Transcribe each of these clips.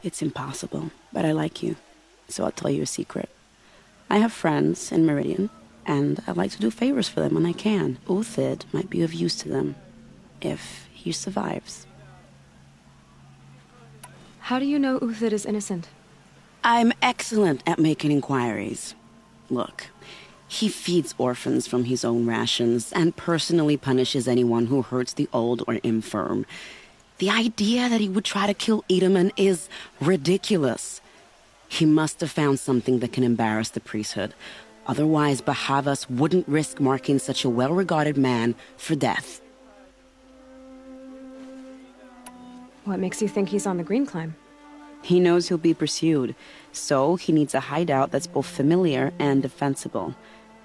It's impossible, but I like you, so I'll tell you a secret. I have friends in Meridian, and I like to do favors for them when I can. Uthid might be of use to them, if he survives. How do you know Uthid is innocent? I'm excellent at making inquiries. Look, he feeds orphans from his own rations and personally punishes anyone who hurts the old or infirm. The idea that he would try to kill Edelman is ridiculous. He must have found something that can embarrass the priesthood. Otherwise, Bahavas wouldn't risk marking such a well-regarded man for death. What makes you think he's on the Green Climb? He knows he'll be pursued, so he needs a hideout that's both familiar and defensible.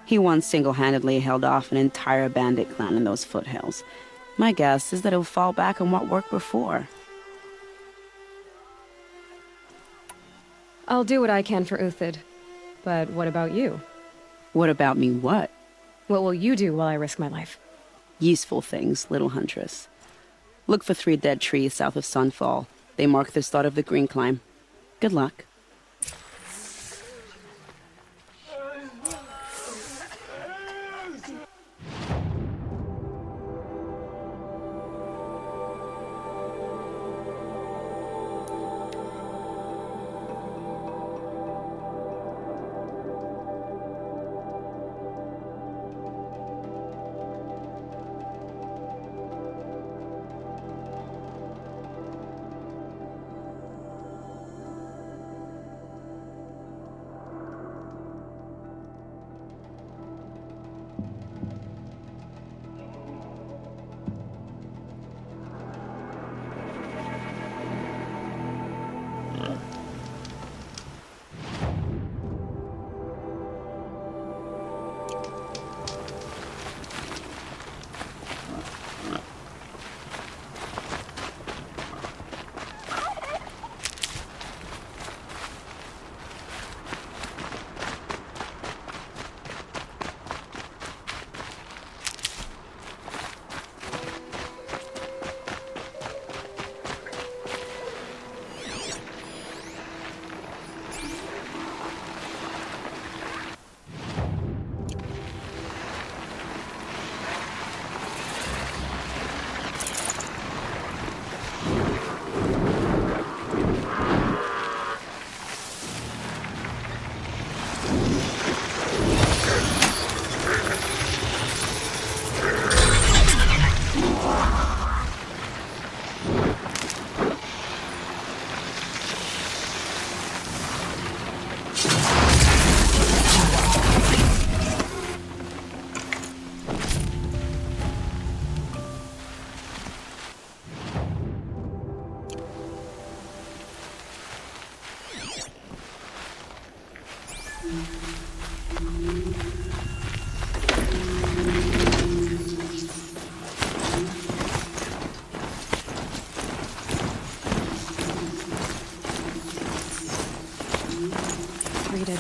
He once single-handedly held off an entire bandit clan in those foothills. My guess is that he'll fall back on what worked before. I'll do what I can for Uthid. But what about you? What about me what? What will you do while I risk my life? Useful things, little huntress. Look for 3 dead trees south of Sunfall. They mark the start of the Green Climb. Good luck.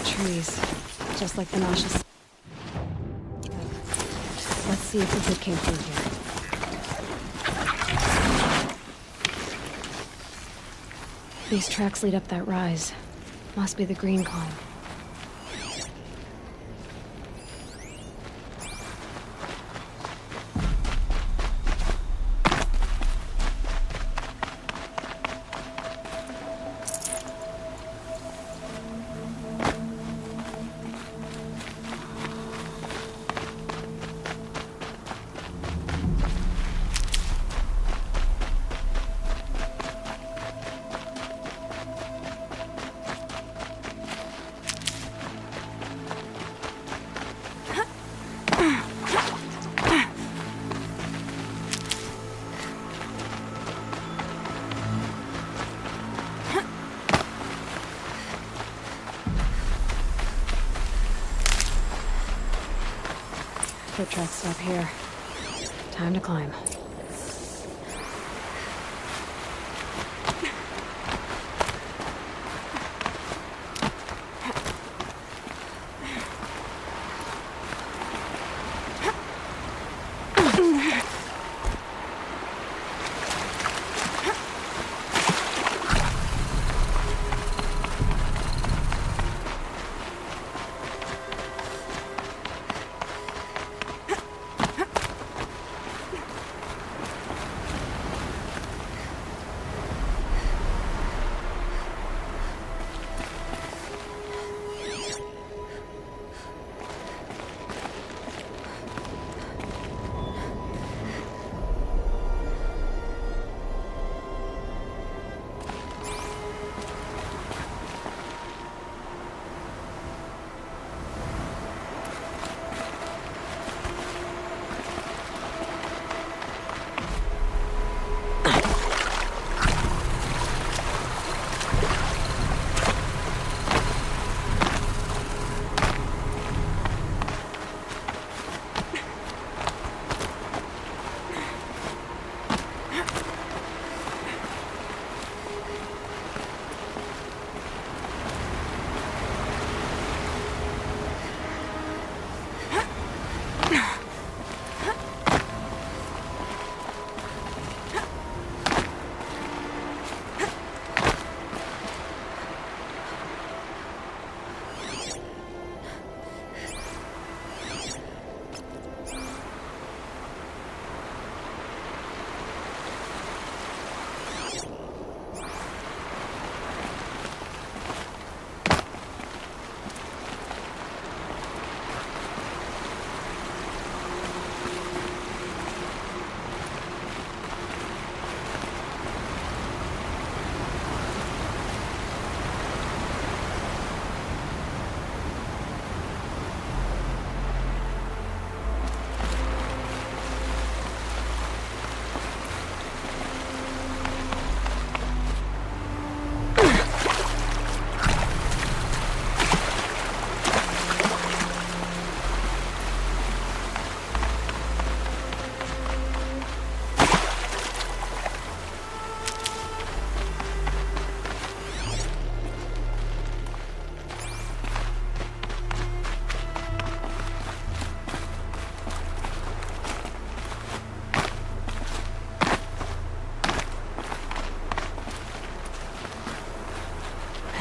Trees, just like the nauseous. Let's see if the kid came through here. These tracks lead up that rise. Must be the Green Climb. Foot tracks stop here. Time to climb.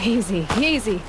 Easy, easy.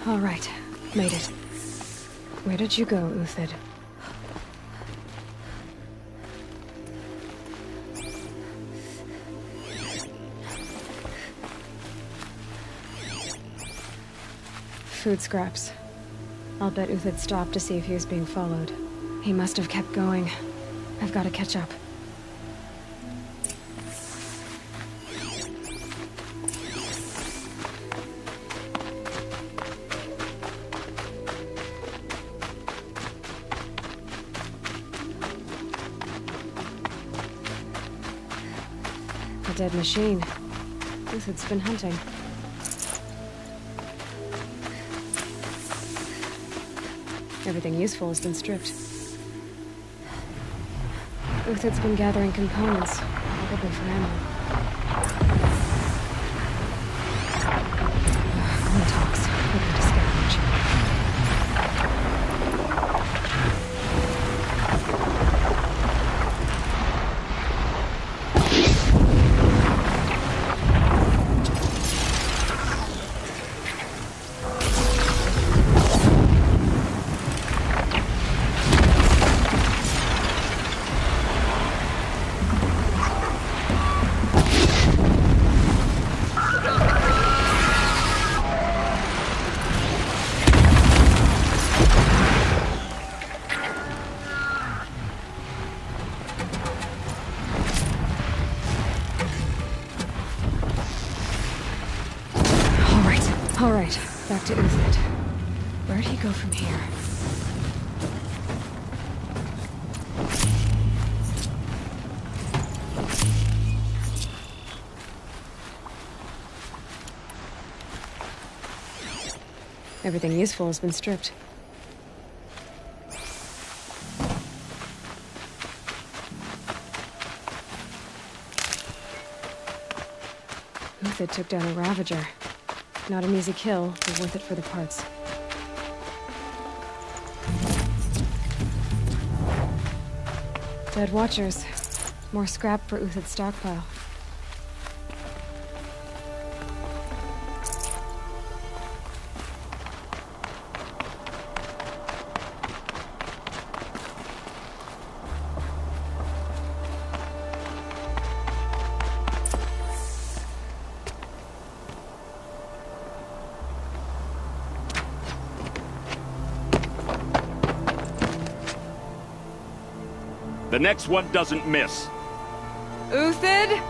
All right, made it. Where did you go, Uthid? Food scraps. I'll bet Uthid stopped to see if he was being followed. He must have kept going. I've got to catch up. A dead machine. Uthid's been hunting. Everything useful has been stripped. Uthid's been gathering components, probably for ammo. More talks. Looking to scavenge. All right, back to Uthid. Where'd he go from here? Everything useful has been stripped. Uthid took down a Ravager. Not an easy kill, but worth it for the parts. Dead Watchers. More scrap for Uthid's stockpile. The next one doesn't miss. Uthid?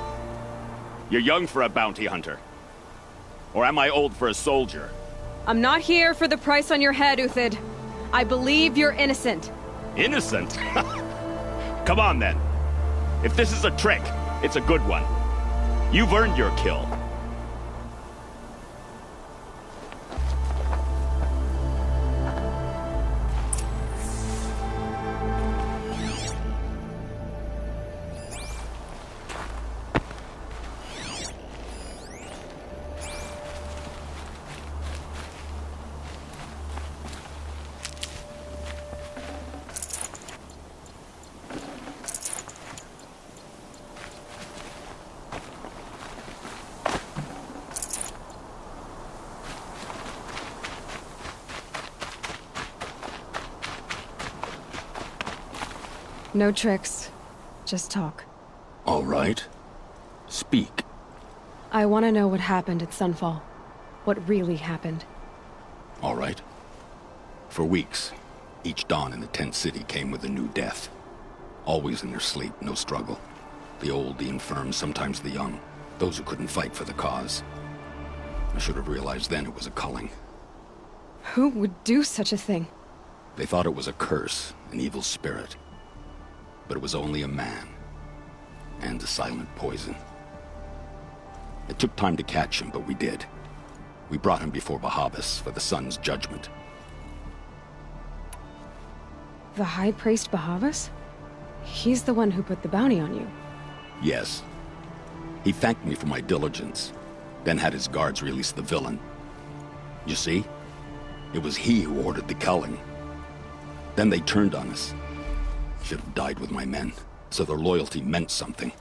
You're young for a bounty hunter. Or am I old for a soldier? I'm not here for the price on your head, Uthid. I believe you're innocent. Innocent? Come on, then. If this is a trick, it's a good one. You've earned your kill. No tricks. Just talk. All right. Speak. I want to know what happened at Sunfall. What really happened. All right. For weeks, each dawn in the tent city came with a new death. Always in their sleep, no struggle. The old, the infirm, sometimes the young. Those who couldn't fight for the cause. I should have realized then it was a culling. Who would do such a thing? They thought it was a curse, an evil spirit. But it was only a man. And a silent poison. It took time to catch him, but we did. We brought him before Bahavas for the sun's judgment. The High Priest Bahavas? He's the one who put the bounty on you. Yes. He thanked me for my diligence, then had his guards release the villain. You see? It was he who ordered the culling. Then they turned on us. Should have died with my men, so their loyalty meant something.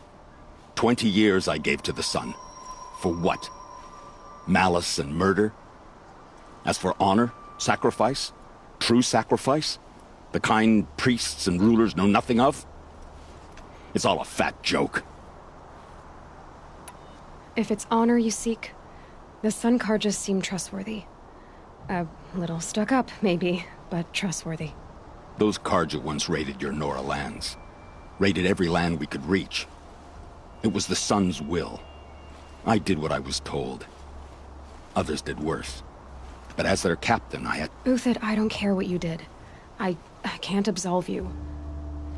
20 years I gave to the sun. For what? Malice and murder? As for honor, sacrifice, true sacrifice, the kind priests and rulers know nothing of? It's all a fat joke. If it's honor you seek, the Sun Karjas seem trustworthy. A little stuck up, maybe, but trustworthy. Those Karja once raided your Nora lands. Raided every land we could reach. It was the Sun's will. I did what I was told. Others did worse. But as their captain, I had... Uthid, I don't care what you did. I can't absolve you.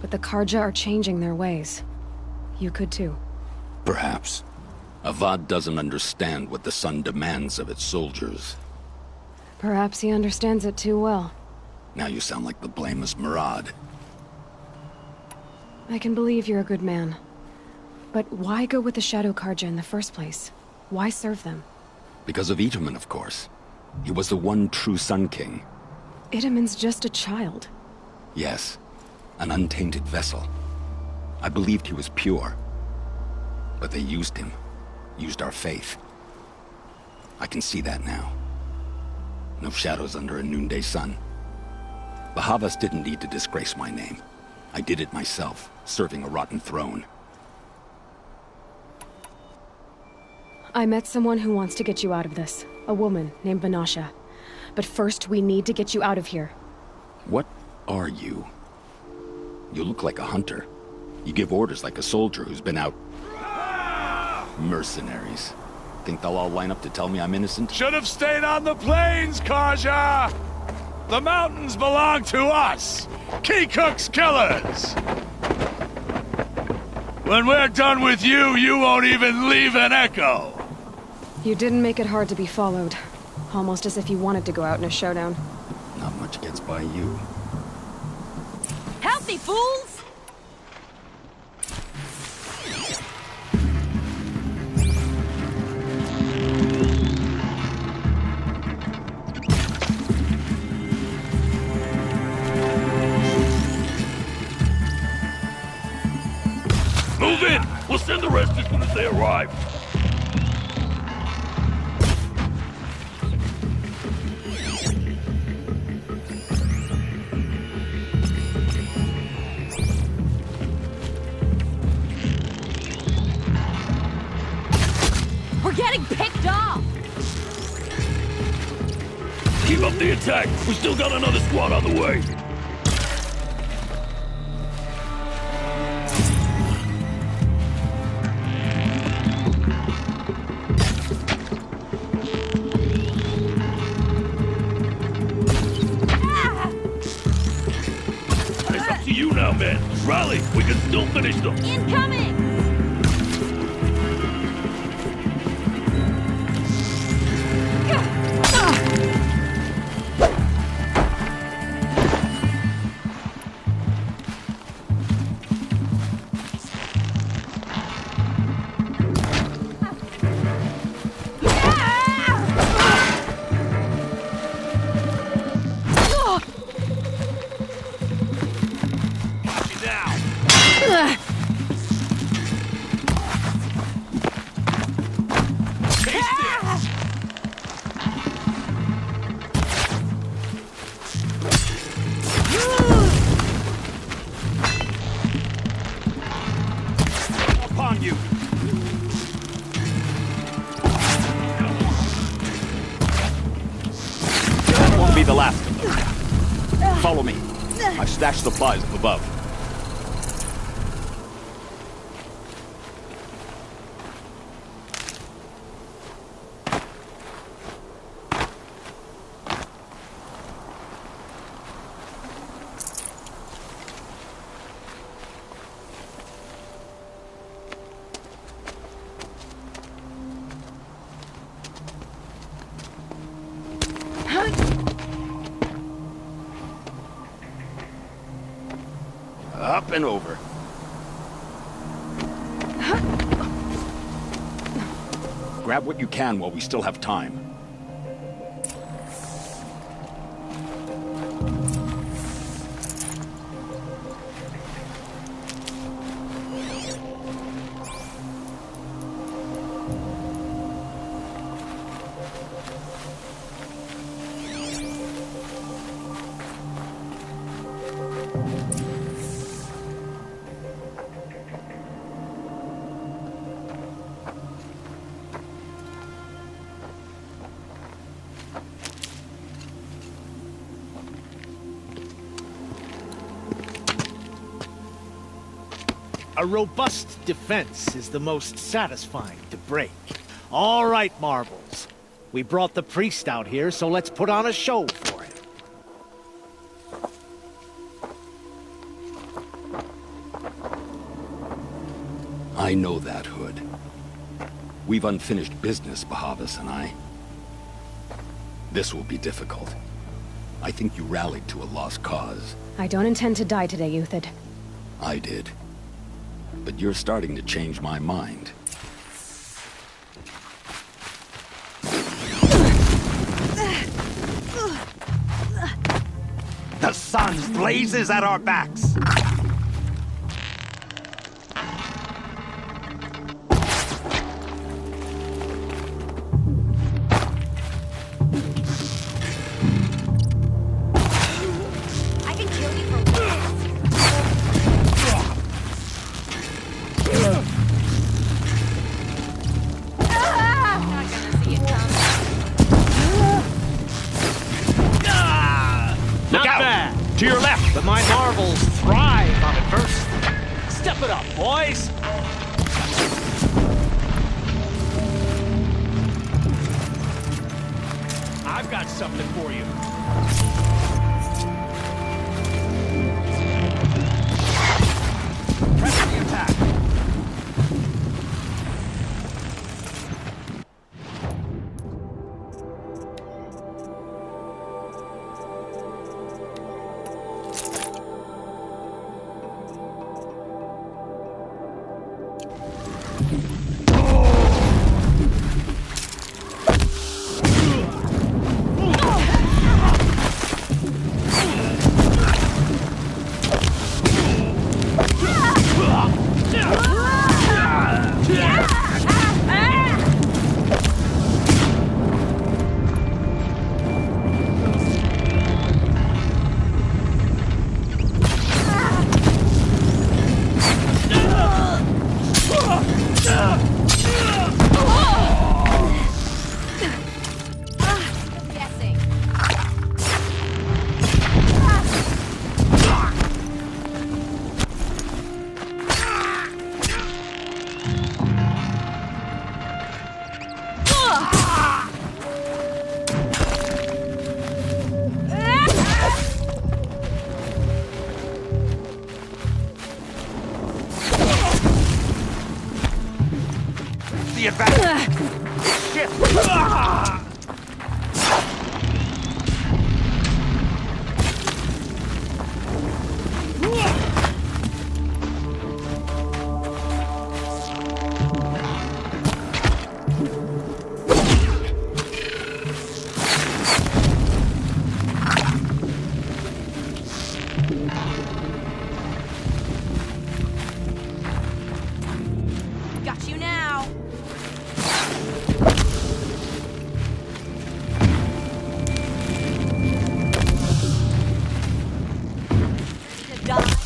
But the Karja are changing their ways. You could too. Perhaps. Avad doesn't understand what the Sun demands of its soldiers. Perhaps he understands it too well. Now you sound like the blameless Murad. I can believe you're a good man. But why go with the Shadow Karja in the first place? Why serve them? Because of Itaman, of course. He was the one true Sun King. Itaman's just a child. Yes, an untainted vessel. I believed he was pure. But they used him. Used our faith. I can see that now. No shadows under a noonday sun. Bahavas didn't need to disgrace my name. I did it myself, serving a rotten throne. I met someone who wants to get you out of this. A woman named Banasha. But first, we need to get you out of here. What are you? You look like a hunter. You give orders like a soldier who's been out... Mercenaries. Think they'll all line up to tell me I'm innocent? Should have stayed on the plains, Karja! The mountains belong to us! Keecook's killers! When we're done with you, you won't even leave an echo! You didn't make it hard to be followed. Almost as if you wanted to go out in a showdown. Not much gets by you. Help me, fools! Move in! We'll send the rest as soon as they arrive. We're getting picked off! Keep up the attack! We still got another squad on the way! now, man. Rally. We can still finish them. Incoming! Upon you. That won't be the last of them. Follow me. I've stashed supplies up above. Up and over. Grab what you can while we still have time. A robust defense is the most satisfying to break. All right, Marbles. We brought the priest out here, so let's put on a show for him. I know that, Hood. We've unfinished business, Bahavas and I. This will be difficult. I think you rallied to a lost cause. I don't intend to die today, Euthyd. I did. But you're starting to change my mind. The sun blazes at our backs. I can kill you for not gonna see it come. Look out! Bad. To your left! But my Marbles thrive on adversity. Step it up, boys! I've got something for you. Press the attack! the advantage. Shit! Ah! Got you now. To die.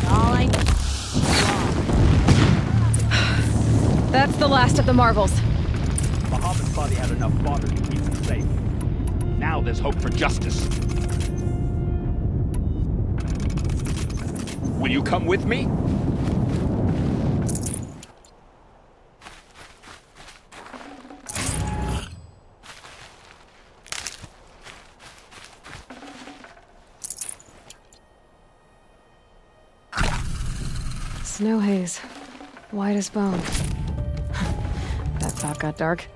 All I need. That's the last of the marvels. Muhammad's body had enough fodder to keep him safe. Now there's hope for justice. Will you come with me? Snow haze. White as bone. That thought got dark.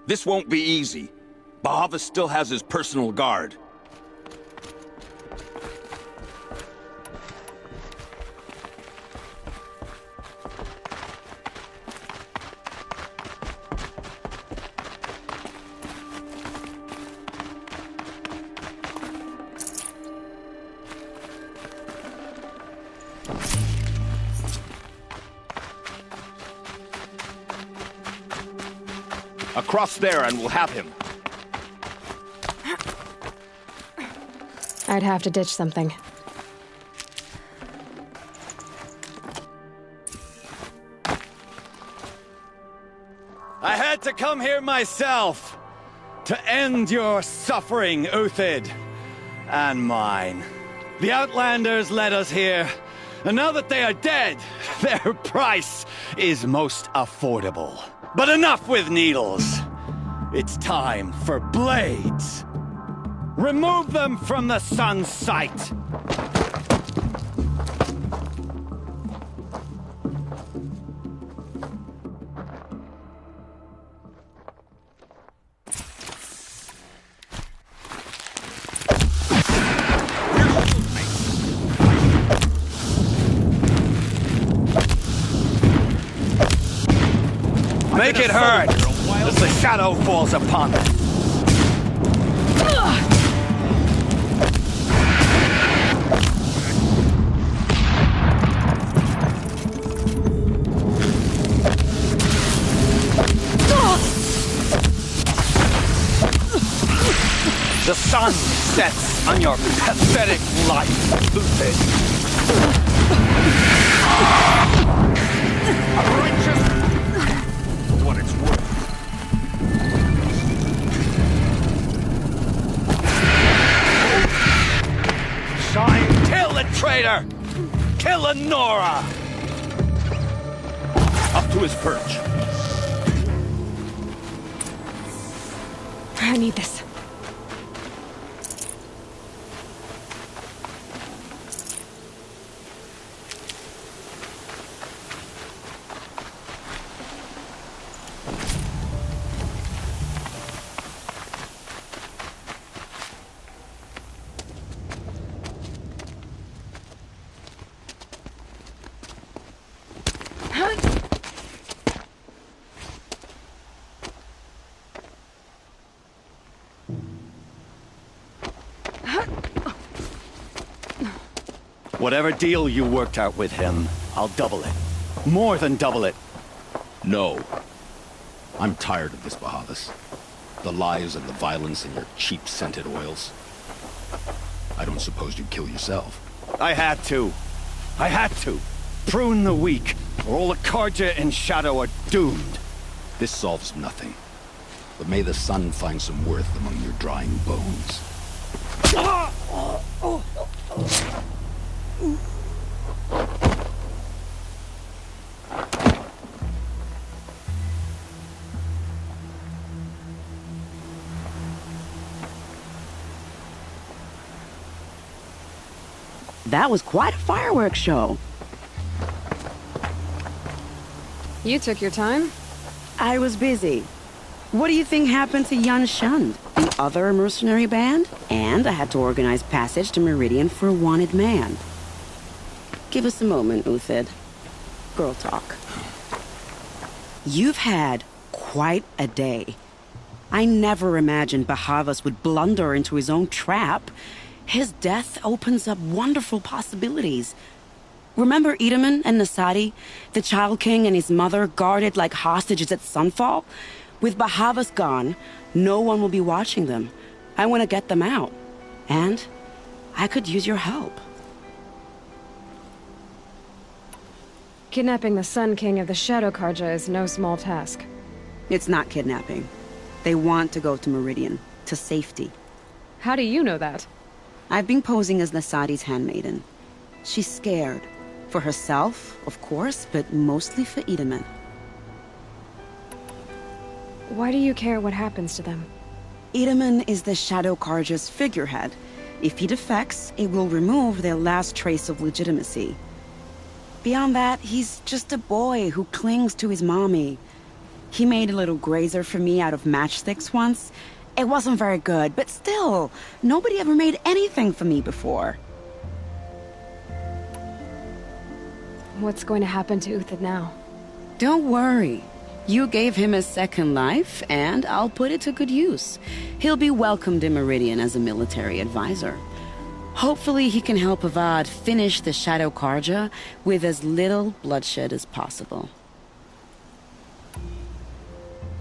This won't be easy. Bahava still has his personal guard. Across there and we'll have him. I'd have to ditch something. I had to come here myself to end your suffering, Uthid, and mine. The Outlanders led us here, and now that they are dead, their price is most affordable. But enough with needles. It's time for blades. Remove them from the sun's sight. Make it hurt as the shadow falls upon them. The sun sets on your pathetic life, Uthid. Righteous. For what it's worth. traitor! Kill Nora! Up to his perch. I need this. Whatever deal you worked out with him, I'll double it. More than double it. No. I'm tired of this, Bahavas. The lies and the violence and your cheap scented oils. I don't suppose you'd kill yourself. I had to. I had to. Prune the weak, or all the Karja in Shadow are doomed. This solves nothing. But may the sun find some worth among your drying bones. That was quite a fireworks show. You took your time? I was busy. What do you think happened to Yan Shund, the other mercenary band? And I had to organize passage to Meridian for a wanted man. Give us a moment, Uthid. Girl talk. You've had quite a day. I never imagined Bahavas would blunder into his own trap. His death opens up wonderful possibilities. Remember Edaman and Nasadi, the Child King and his mother guarded like hostages at Sunfall? With Bahavas gone, no one will be watching them. I want to get them out. And I could use your help. Kidnapping the Sun King of the Shadow Karja is no small task. It's not kidnapping. They want to go to Meridian, to safety. How do you know that? I've been posing as Nasadi's handmaiden. She's scared. For herself, of course, but mostly for Edaman. Why do you care what happens to them? Edaman is the Shadow Karja's figurehead. If he defects, it will remove their last trace of legitimacy. Beyond that, he's just a boy who clings to his mommy. He made a little grazer for me out of matchsticks once. It wasn't very good, but still, nobody ever made anything for me before. What's going to happen to Uthid now? Don't worry. You gave him a second life, and I'll put it to good use. He'll be welcomed in Meridian as a military advisor. Hopefully he can help Avad finish the Shadow Karja with as little bloodshed as possible.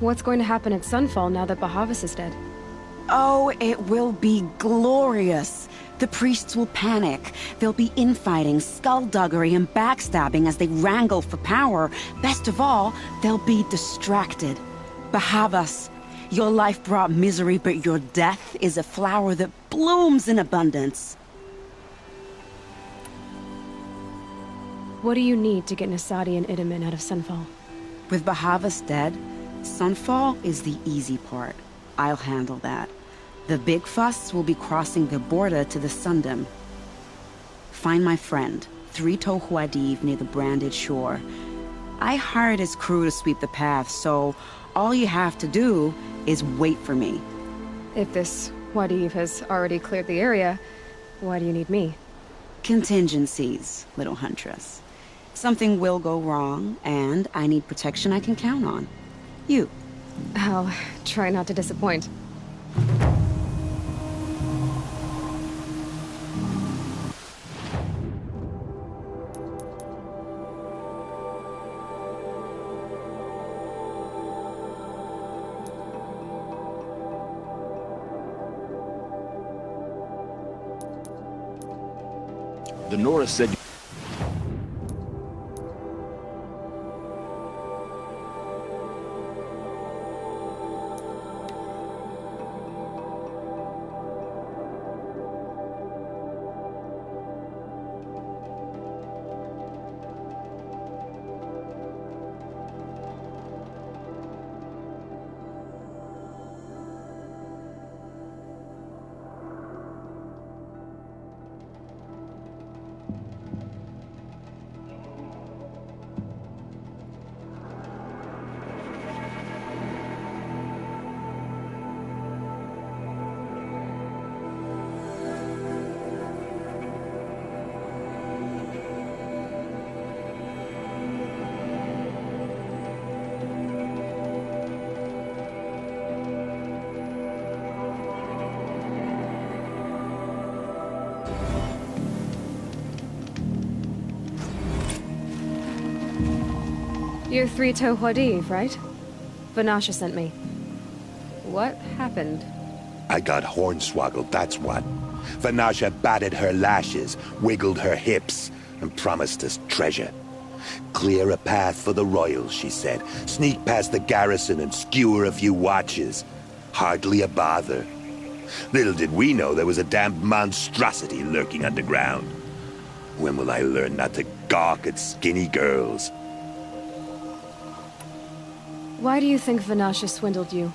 What's going to happen at Sunfall now that Bahavas is dead? Oh, it will be glorious. The priests will panic. There'll be infighting, skullduggery, and backstabbing as they wrangle for power. Best of all, they'll be distracted. Bahavas, your life brought misery, but your death is a flower that blooms in abundance. What do you need to get Nasadi and Edaman out of Sunfall? With Bahavas dead, Sunfall is the easy part. I'll handle that. The big fuss will be crossing the border to the Sundom. Find my friend, 3 Tohuadiv near the branded shore. I hired his crew to sweep the path, so all you have to do is wait for me. If this Wadiv has already cleared the area, why do you need me? Contingencies, little huntress. Something will go wrong, and I need protection I can count on. You. I'll try not to disappoint. The Nora said... You're Three-Toe Huadiv, right? Vanasha sent me. What happened? I got hornswoggled, that's what. Vanasha batted her lashes, wiggled her hips, and promised us treasure. Clear a path for the royals, she said. Sneak past the garrison and skewer a few watches. Hardly a bother. Little did we know there was a damned monstrosity lurking underground. When will I learn not to gawk at skinny girls? Why do you think Vanasha swindled you?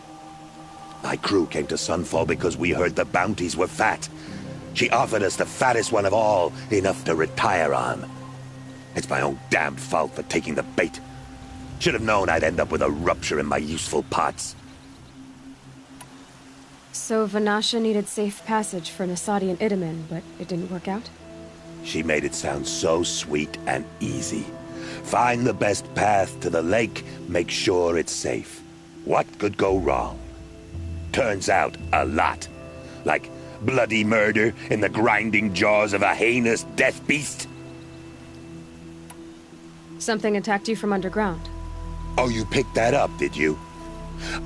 My crew came to Sunfall because we heard the bounties were fat. She offered us the fattest one of all, enough to retire on. It's my own damned fault for taking the bait. Should have known I'd end up with a rupture in my useful parts. So Vanasha needed safe passage for Nasadi and Itamen, but it didn't work out? She made it sound so sweet and easy. Find the best path to the lake, make sure it's safe. What could go wrong? Turns out, a lot. Like bloody murder in the grinding jaws of a heinous death beast. Something attacked you from underground. Oh, you picked that up, did you?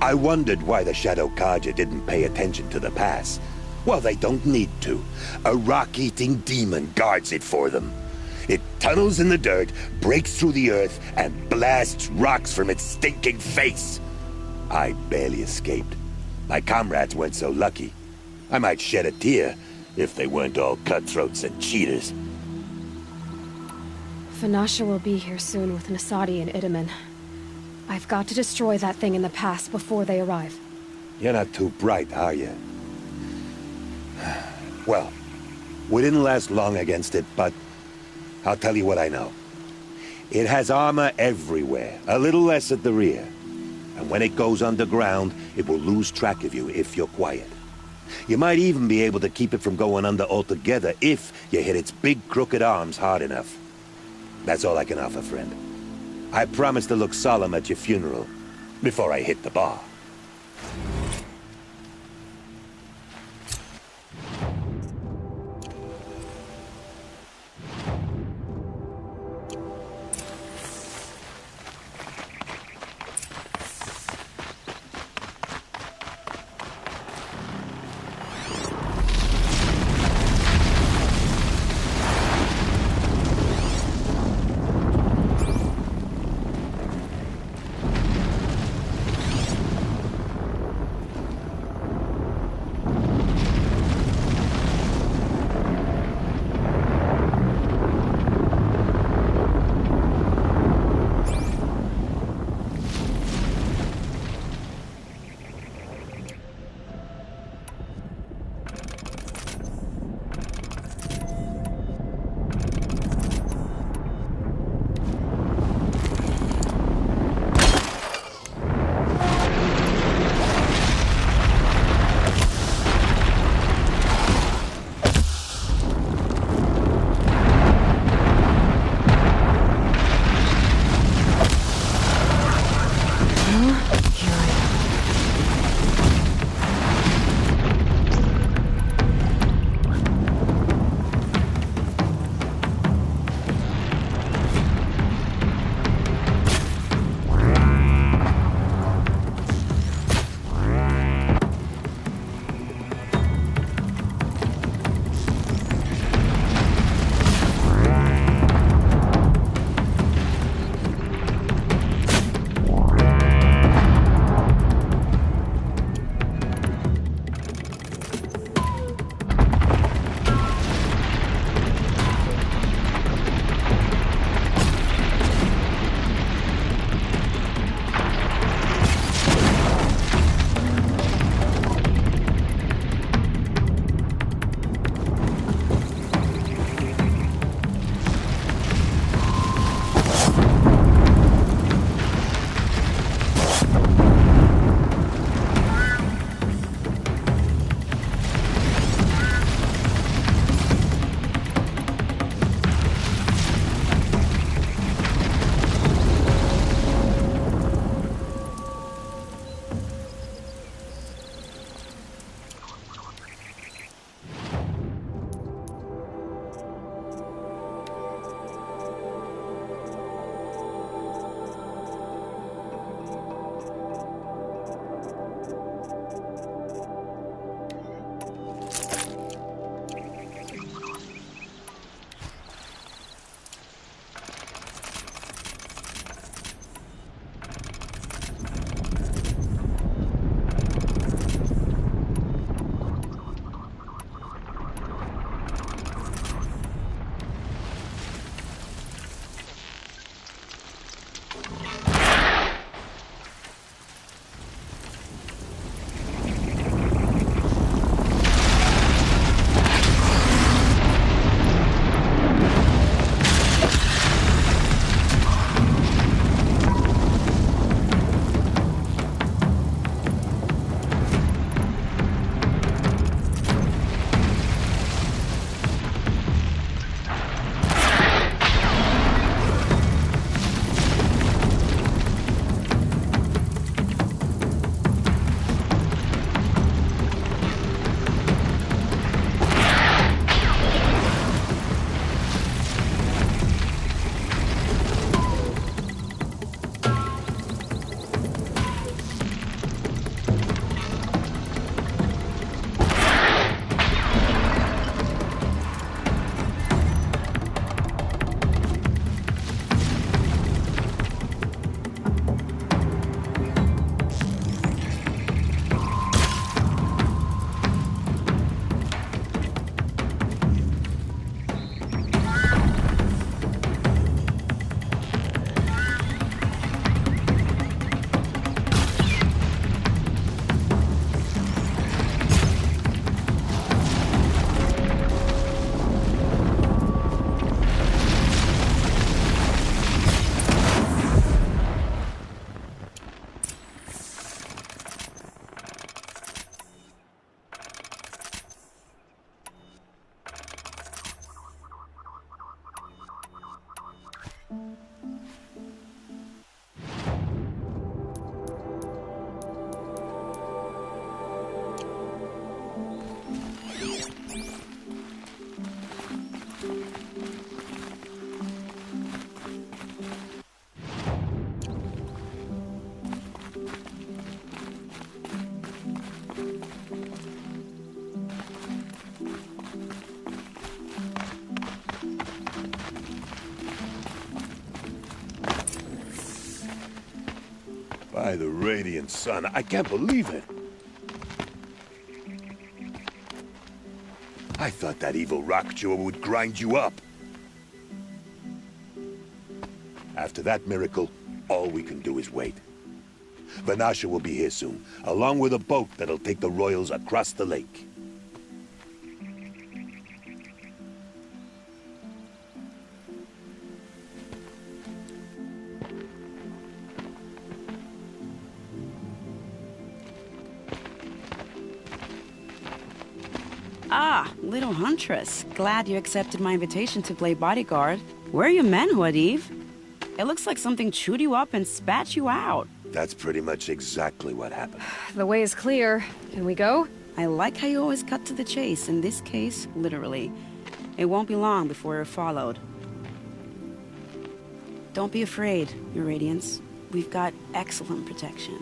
I wondered why the Shadow Kaja didn't pay attention to the pass. Well, they don't need to. A rock-eating demon guards it for them. It tunnels in the dirt, breaks through the earth, and blasts rocks from its stinking face. I barely escaped. My comrades weren't so lucky. I might shed a tear if they weren't all cutthroats and cheaters. Vanasha will be here soon with Nasadi and Itamen. I've got to destroy that thing in the pass before they arrive. You're not too bright, are you? Well, we didn't last long against it, but I'll tell you what I know. It has armor everywhere, a little less at the rear. And when it goes underground, it will lose track of you if you're quiet. You might even be able to keep it from going under altogether if you hit its big crooked arms hard enough. That's all I can offer, friend. I promise to look solemn at your funeral before I hit the bar. By the radiant sun, I can't believe it. I thought that evil rock chewer would grind you up. After that miracle, all we can do is wait. Vanasha will be here soon, along with a boat that'll take the royals across the lake. Ah, little huntress. Glad you accepted my invitation to play bodyguard. Where are your men, Huadiv? It looks like something chewed you up and spat you out. That's pretty much exactly what happened. The way is clear. Can we go? I like how you always cut to the chase. In this case, literally. It won't be long before you're followed. Don't be afraid, Your Radiance. We've got excellent protection.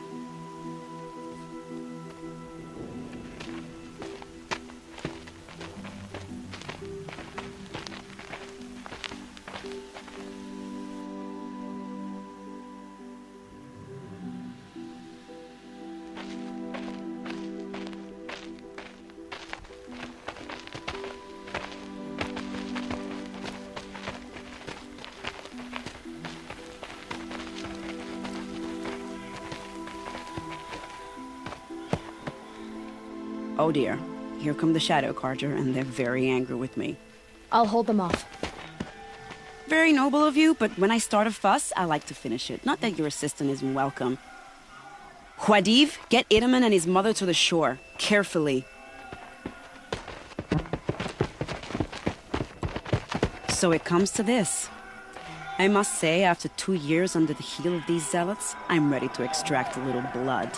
Oh dear. Here come the Shadow Carter, and they're very angry with me. I'll hold them off. Very noble of you, but when I start a fuss, I like to finish it. Not that your assistant isn't welcome. Huadiv, get Idaman and his mother to the shore. Carefully. So it comes to this. I must say, after 2 years under the heel of these zealots, I'm ready to extract a little blood.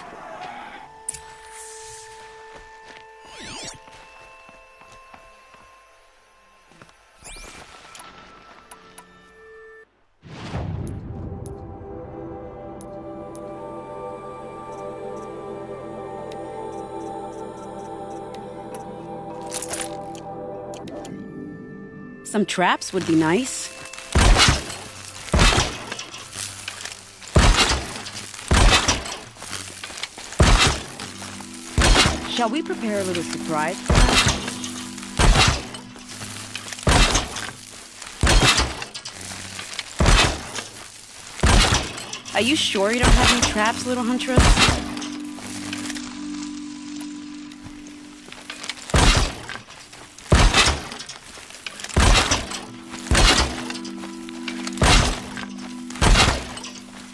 Some traps would be nice. Shall we prepare a little surprise for them? Are you sure you don't have any traps, little huntress?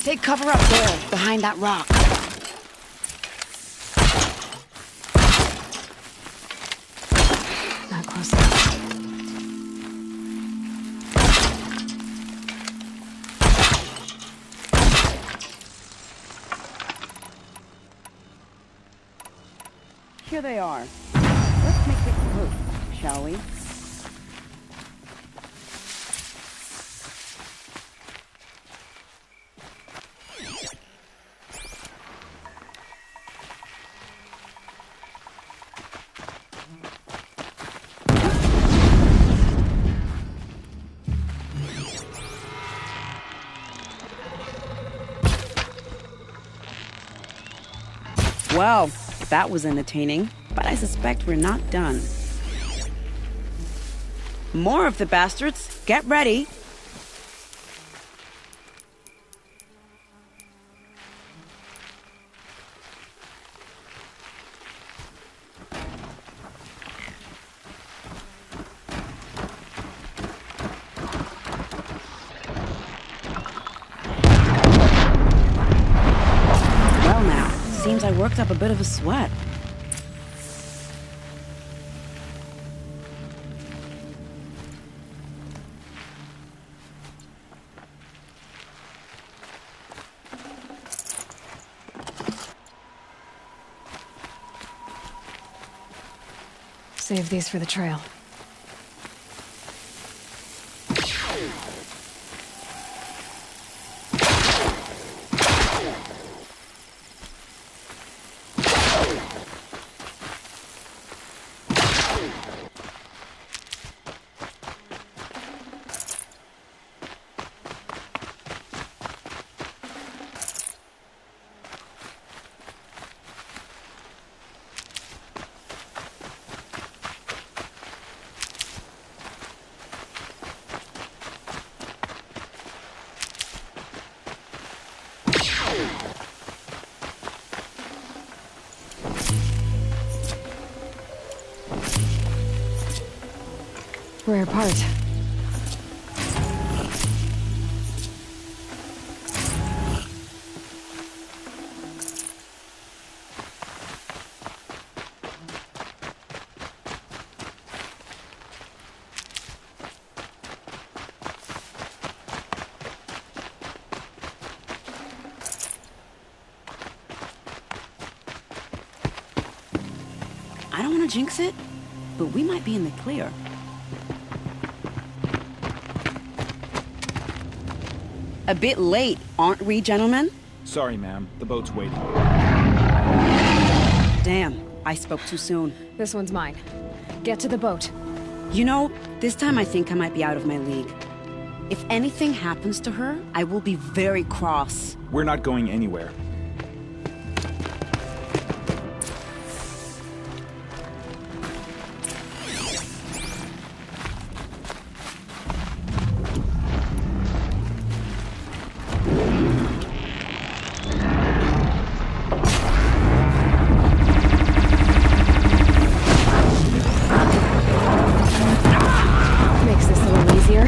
Take cover up there, behind that rock. Not close enough. Here they are. Let's make it quick, shall we? Well, that was entertaining, but I suspect we're not done. More of the bastards! Get ready! Well now, seems I worked up a bit of a sweat. Save these for the trail. tear apart. I don't want to jinx it, but we might be in the clear. A bit late, aren't we, gentlemen? Sorry, ma'am. The boat's waiting. Damn, I spoke too soon. This one's mine. Get to the boat. You know, this time I think I might be out of my league. If anything happens to her, I will be very cross. We're not going anywhere. Makes this a little easier.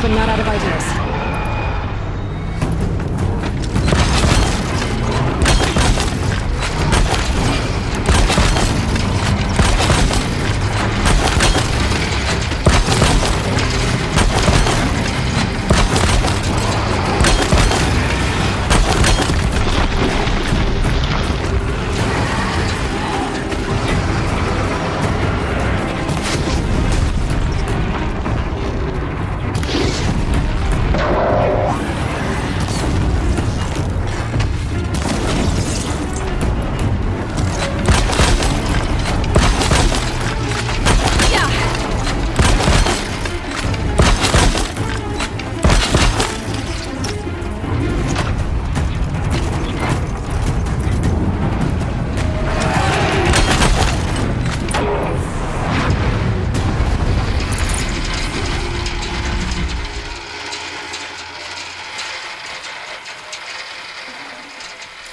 I'm not out of ideas.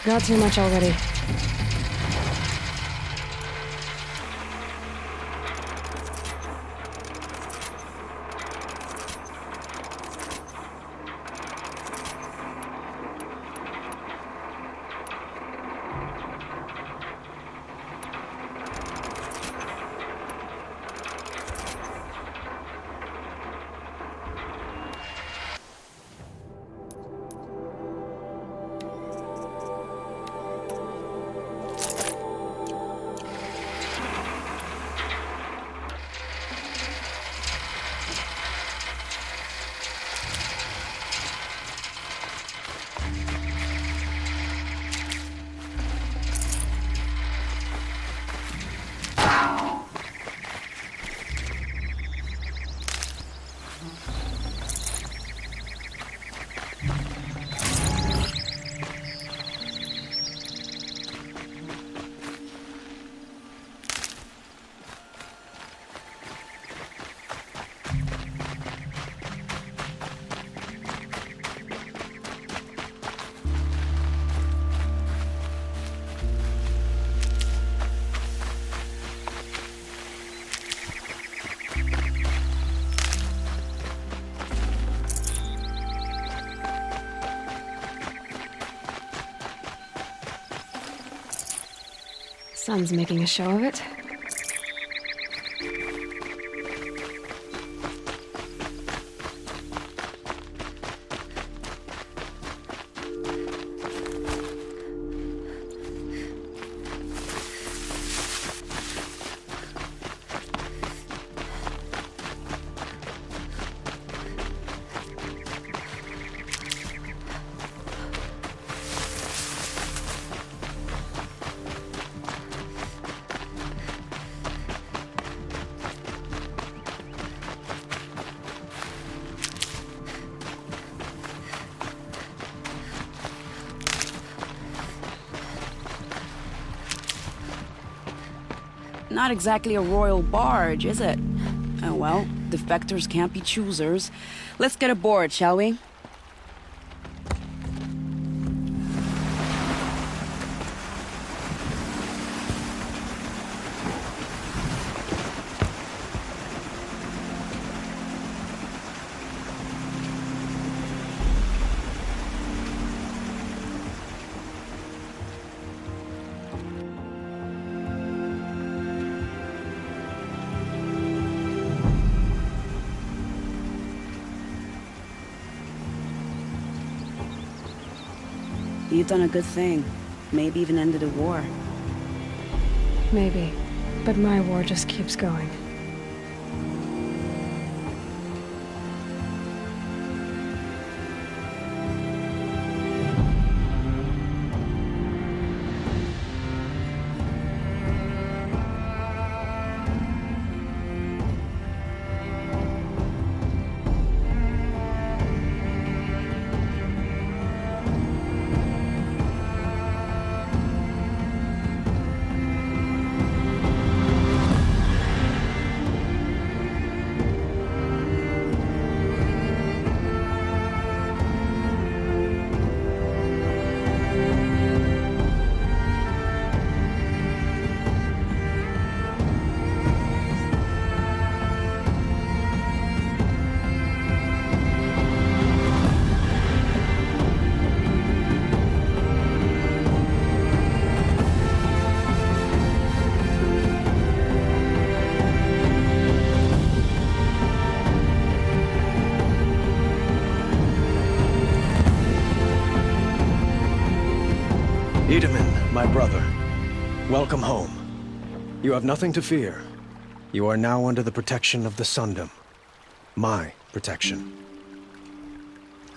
Got too much already. Sun's making a show of it. Not exactly a royal barge, is it? Oh well, defectors can't be choosers. Let's get aboard, shall we? You've done a good thing. Maybe even ended a war. Maybe. But my war just keeps going. Itaman, my brother, welcome home. You have nothing to fear. You are now under the protection of the Sundom. My protection.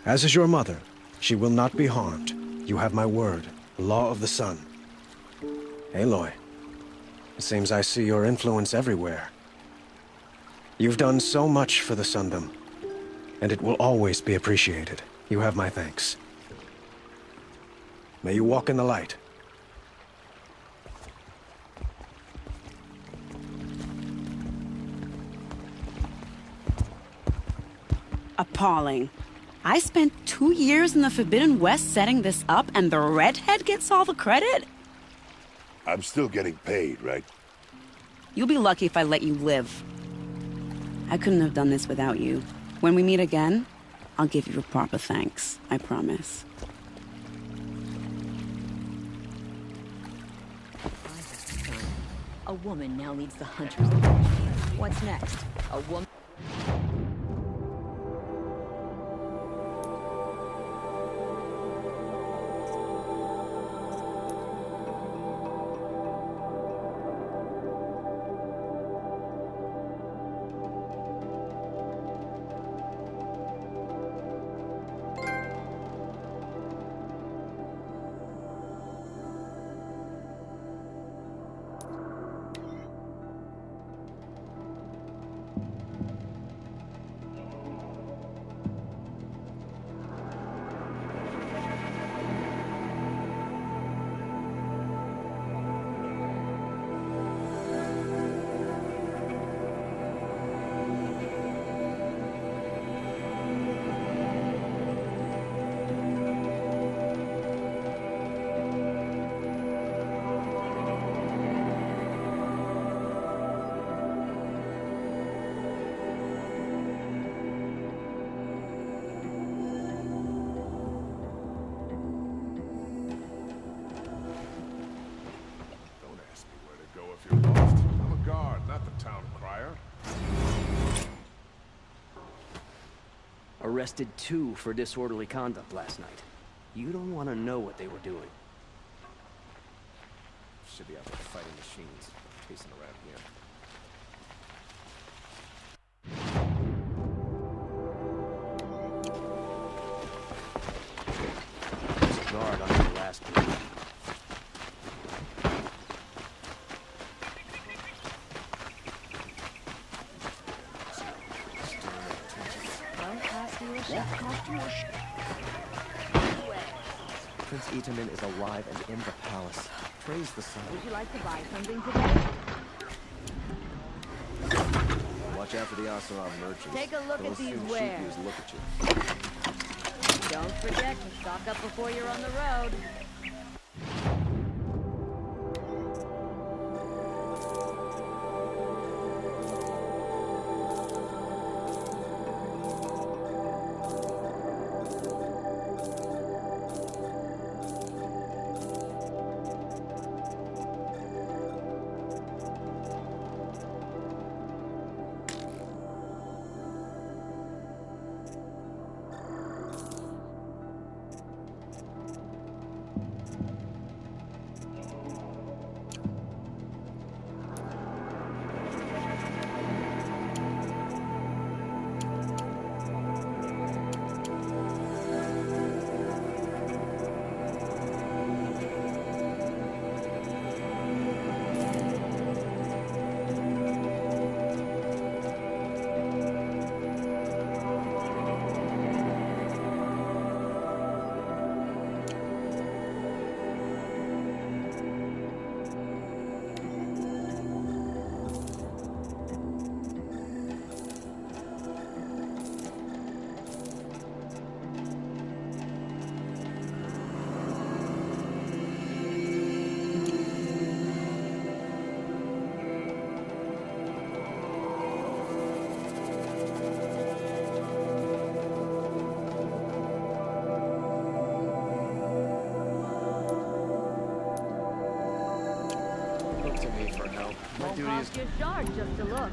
As is your mother, she will not be harmed. You have my word, the law of the sun. Aloy, it seems I see your influence everywhere. You've done so much for the Sundom, and it will always be appreciated. You have my thanks. May you walk in the light. Appalling. I spent 2 years in the Forbidden West setting this up, and the redhead gets all the credit? I'm still getting paid, right? You'll be lucky if I let you live. I couldn't have done this without you. When we meet again, I'll give you a proper thanks. I promise. A woman now leads the hunters. What's next? A woman. Arrested 2 for disorderly conduct last night. You don't want to know what they were doing. Should be out there fighting machines, chasing around here. There's a guard on the last group. Prince Itaman is alive and in the palace. Praise the sun. Would you like to buy something today? Watch out for the Asaram merchants. Take a look Those at these few wares. sheepies look at you. Don't forget to stock up before you're on the road. Cost you a shard just to look.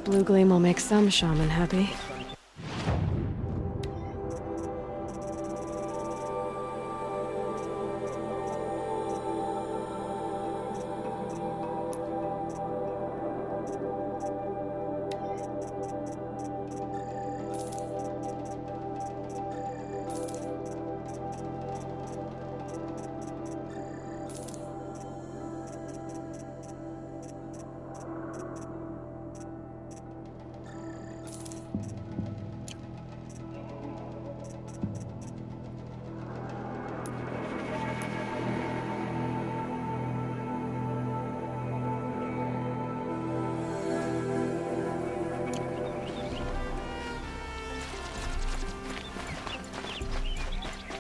Blue gleam will make some shaman happy.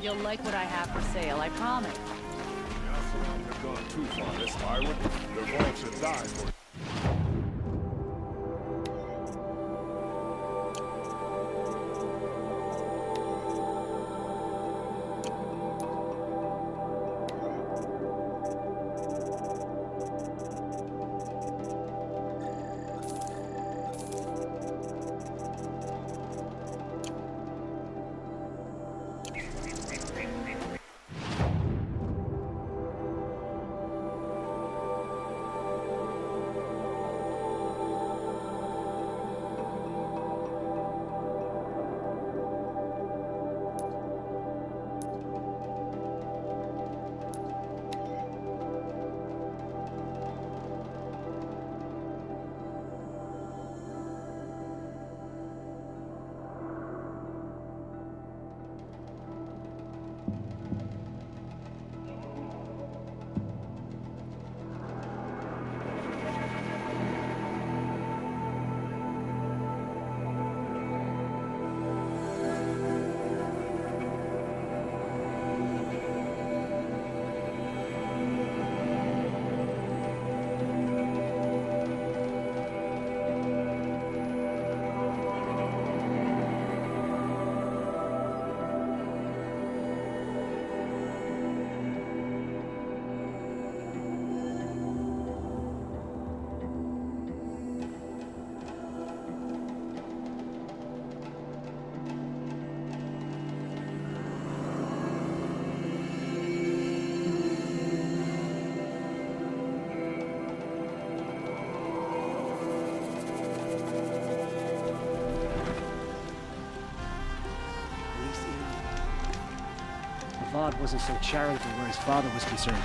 You'll like what I have for sale, I promise. You've gone too far, Miss Iron. The world should die for it. Vaughn wasn't so charitable where his father was concerned.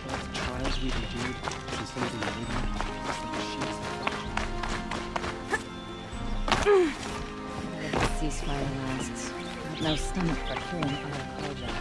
The trials we've endured, and some of the enigma, it's like sheets If the ceasefire lasts, I've no stomach for killing other Kojak.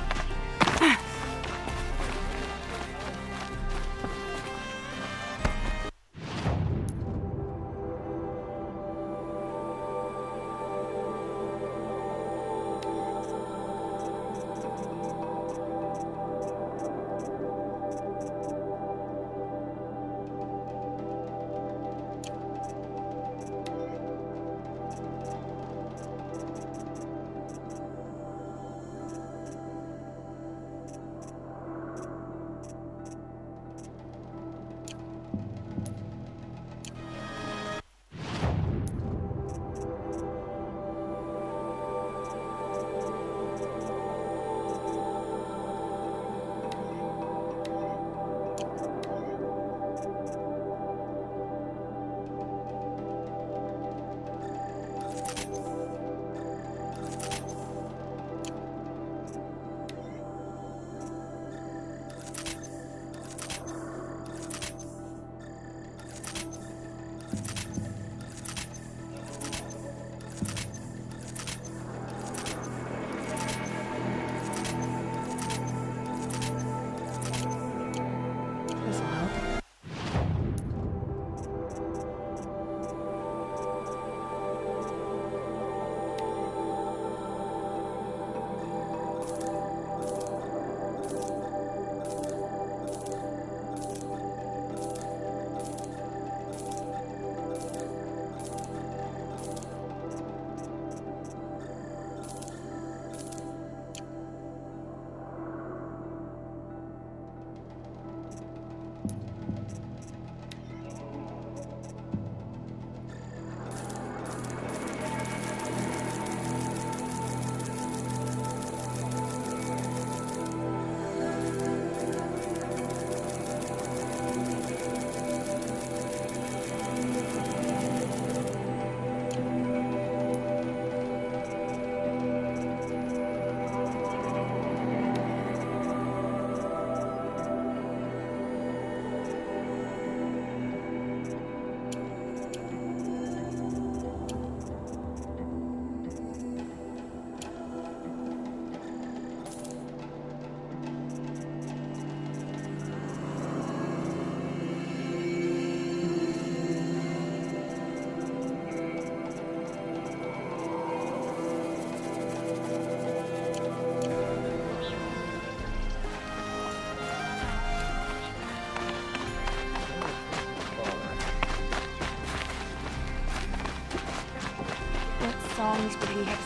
songs with me have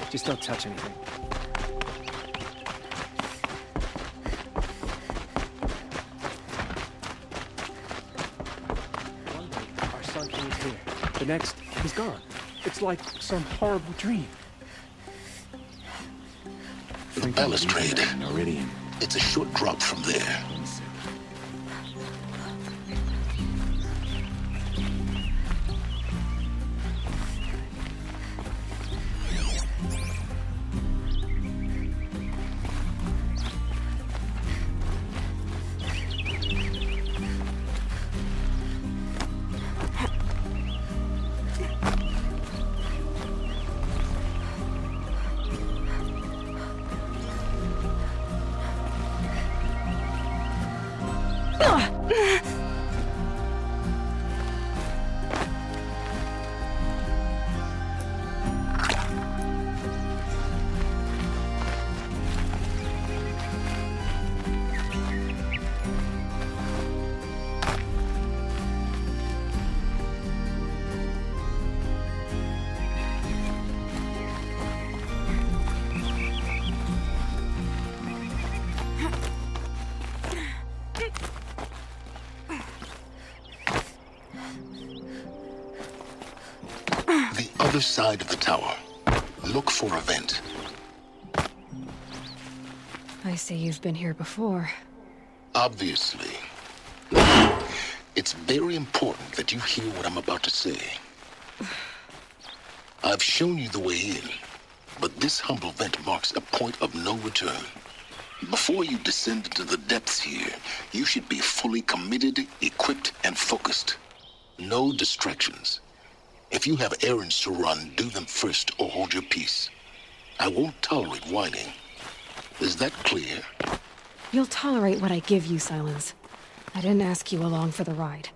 Just don't touch anything. One day, our son came here. The next, he's gone. It's like some horrible dream. The balustrade. It's a short drop from there. Other side of the tower. Look for a vent. I see you've been here before. Obviously. It's very important that you hear what I'm about to say. I've shown you the way in, but this humble vent marks a point of no return. Before you descend into the depths here, you should be fully committed, equipped, and focused. No distractions. If you have errands to run, do them first or hold your peace. I won't tolerate whining. Is that clear? You'll tolerate what I give you, Silence. I didn't ask you along for the ride.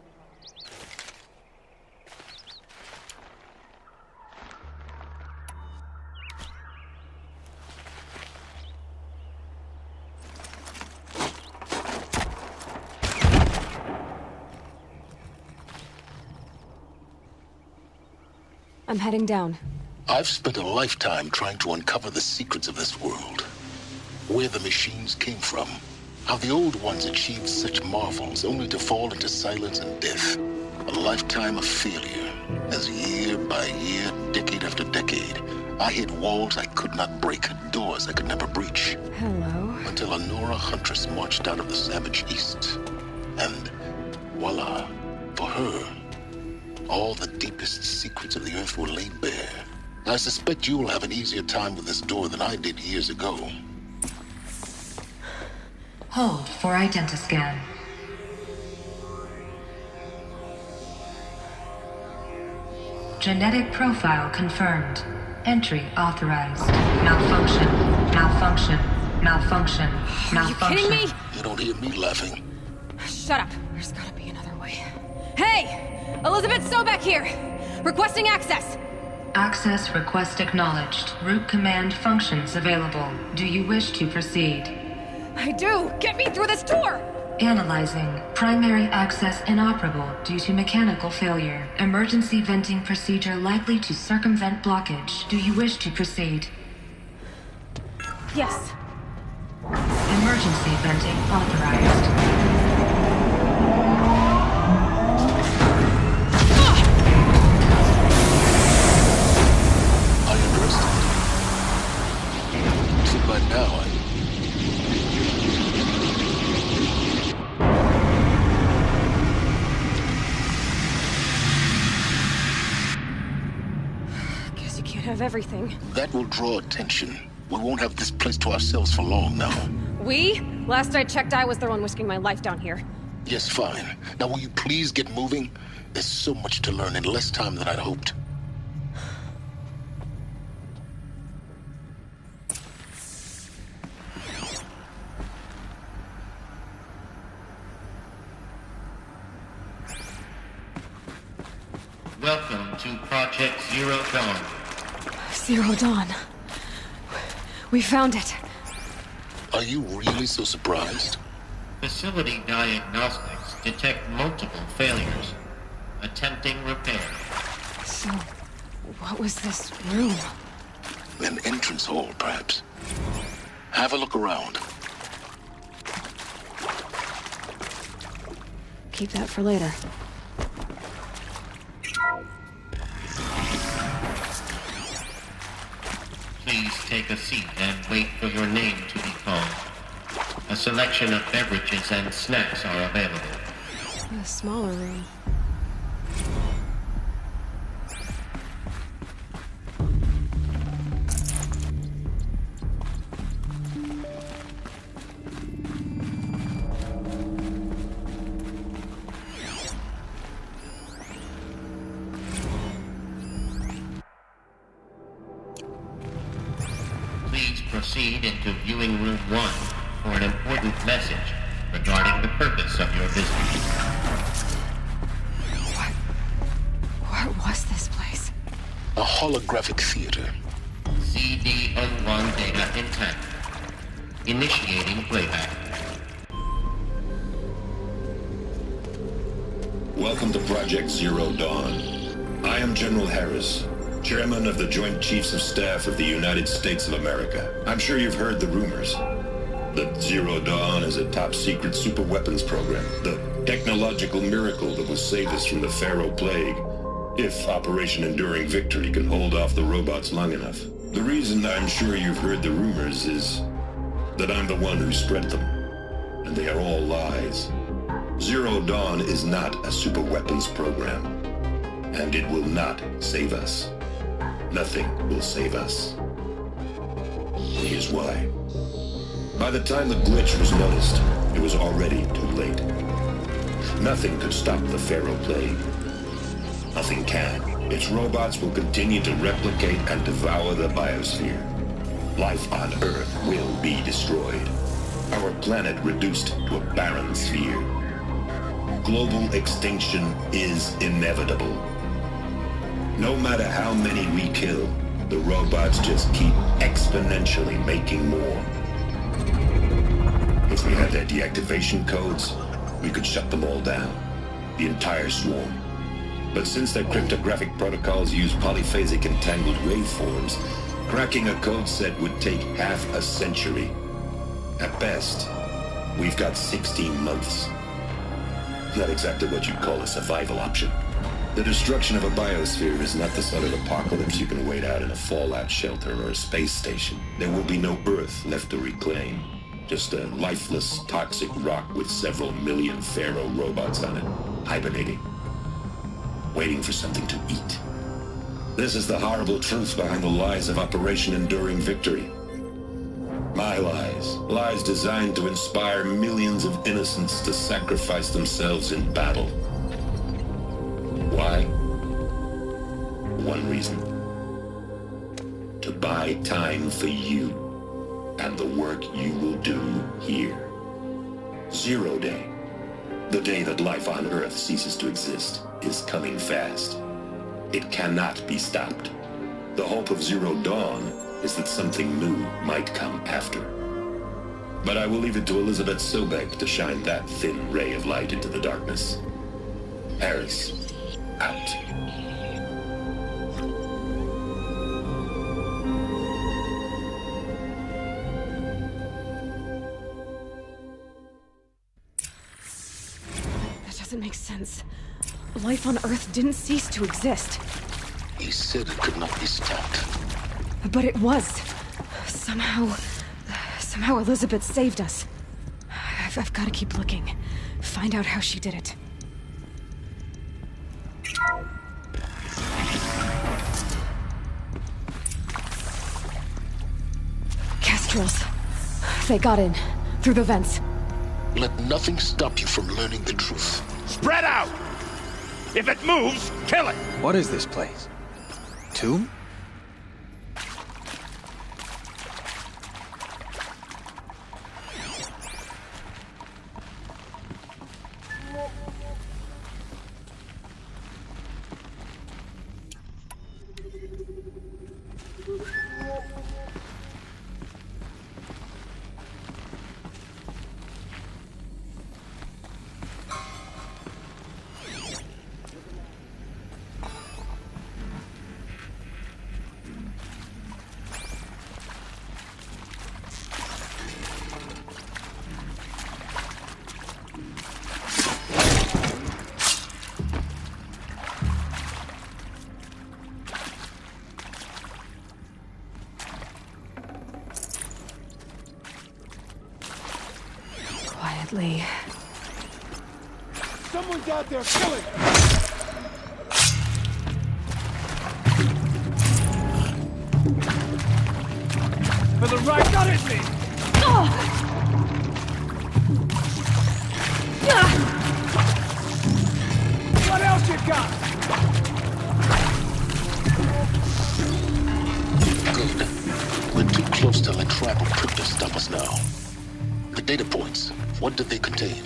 I'm heading down. I've spent a lifetime trying to uncover the secrets of this world. Where the machines came from. How the old ones achieved such marvels only to fall into silence and death. A lifetime of failure. As year by year, decade after decade, I hit walls I could not break, doors I could never breach. Hello. Until a Nora huntress marched out of the savage east. And voila, for her, all the deepest secrets of the Earth were laid bare. I suspect you will have an easier time with this door than I did years ago. Hold for identiscan. Genetic profile confirmed. Entry authorized. Malfunction. Malfunction. Malfunction. Malfunction. Are you kidding me? You don't hear me laughing. Shut up. There's gotta be another way. Hey! Elizabeth Sobek here! Requesting access! Access request acknowledged. Root command functions available. Do you wish to proceed? I do! Get me through this door! Analyzing. Primary access inoperable due to mechanical failure. Emergency venting procedure likely to circumvent blockage. Do you wish to proceed? Yes. Emergency venting authorized. By now, Guess you can't have everything. That will draw attention. We won't have this place to ourselves for long now. We? Last I checked, I was the one risking my life down here. Yes, fine. Now will you please get moving? There's so much to learn in less time than I'd hoped. Welcome to Project Zero Dawn. Zero Dawn. We found it. Are you really so surprised? Facility diagnostics detect multiple failures. Attempting repair. So, what was this room? An entrance hall, perhaps. Have a look around. Keep that for later. Please take a seat and wait for your name to be called. A selection of beverages and snacks are available. A smaller room. Please proceed into viewing room 1 for an important message regarding the purpose of your visit. What was this place? A holographic theater. CD01 data intact. Initiating playback. Welcome to Project Zero Dawn. I am General Harris, Chairman of the Joint Chiefs of Staff of the United States of America. I'm sure you've heard the rumors that Zero Dawn is a top-secret superweapons program, the technological miracle that will save us from the Pharaoh Plague, if Operation Enduring Victory can hold off the robots long enough. The reason I'm sure you've heard the rumors is that I'm the one who spread them, and they are all lies. Zero Dawn is not a superweapons program, and it will not save us. Nothing will save us. Here's why. By the time the glitch was noticed, it was already too late. Nothing could stop the Pharaoh Plague. Nothing can. Its robots will continue to replicate and devour the biosphere. Life on Earth will be destroyed. Our planet reduced to a barren sphere. Global extinction is inevitable. No matter how many we kill, the robots just keep exponentially making more. If we had their deactivation codes, we could shut them all down. The entire swarm. But since their cryptographic protocols use polyphasic entangled waveforms, cracking a code set would take half a century. At best, we've got 16 months. Not exactly what you'd call a survival option. The destruction of a biosphere is not the sort of apocalypse you can wait out in a fallout shelter or a space station. There will be no Earth left to reclaim. Just a lifeless, toxic rock with several million Pharaoh robots on it, hibernating, waiting for something to eat. This is the horrible truth behind the lies of Operation Enduring Victory. My lies. Lies designed to inspire millions of innocents to sacrifice themselves in battle. Why? One reason. To buy time for you and the work you will do here. Zero Day, the day that life on Earth ceases to exist, is coming fast. It cannot be stopped. The hope of Zero Dawn is that something new might come after. But I will leave it to Elizabeth Sobek to shine that thin ray of light into the darkness. Harris, out. That doesn't make sense. Life on Earth didn't cease to exist. He said it could not be stopped. But it was. Somehow Elizabeth saved us. I've got to keep looking. Find out how she did it. Kestrels. They got in. Through the vents. Let nothing stop you from learning the truth. Spread out! If it moves, kill it! What is this place? Tomb? Quietly. Someone's out there killing! For the right, not hit me! What else you got? Good. We're too close to let tribal crypto stop us now. The data points, what do they contain?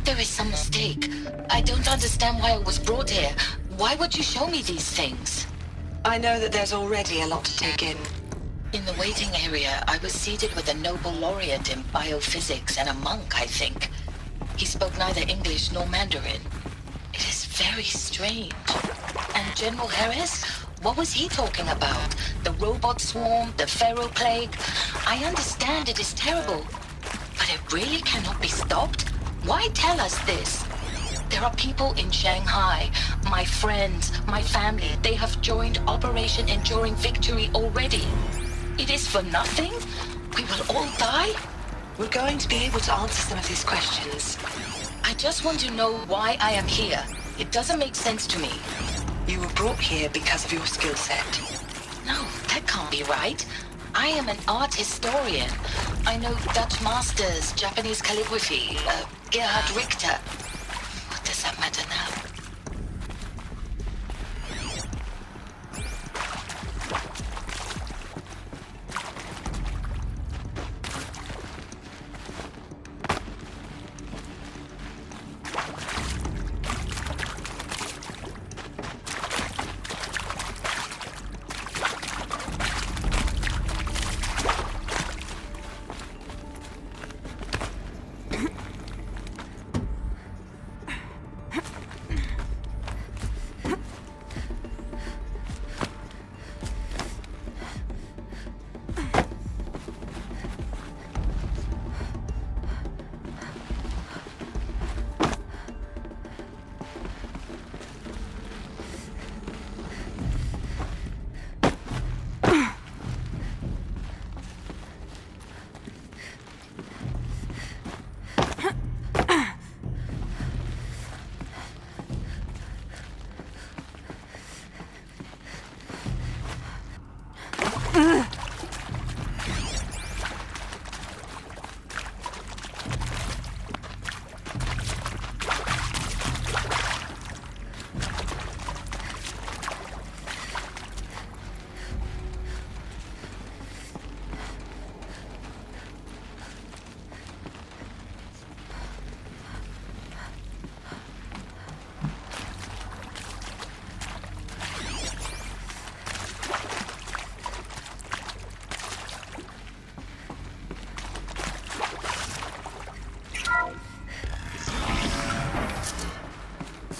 There is some mistake. I don't understand why I was brought here. Why would you show me these things? I know that there's already a lot to take in. In the waiting area, I was seated with a Nobel laureate in biophysics and a monk, I think. He spoke neither English nor Mandarin. It is very strange. And General Harris? What was he talking about? The robot swarm? The Pharaoh plague? I understand it is terrible. But it really cannot be stopped? Why tell us this? There are people in Shanghai, my friends, my family. They have joined Operation Enduring Victory already. It is for nothing? We will all die? We're going to be able to answer some of these questions. I just want to know why I am here. It doesn't make sense to me. You were brought here because of your skill set. No, that can't be right. I am an art historian. I know Dutch masters, Japanese calligraphy, Gerhard Richter. What does that matter now?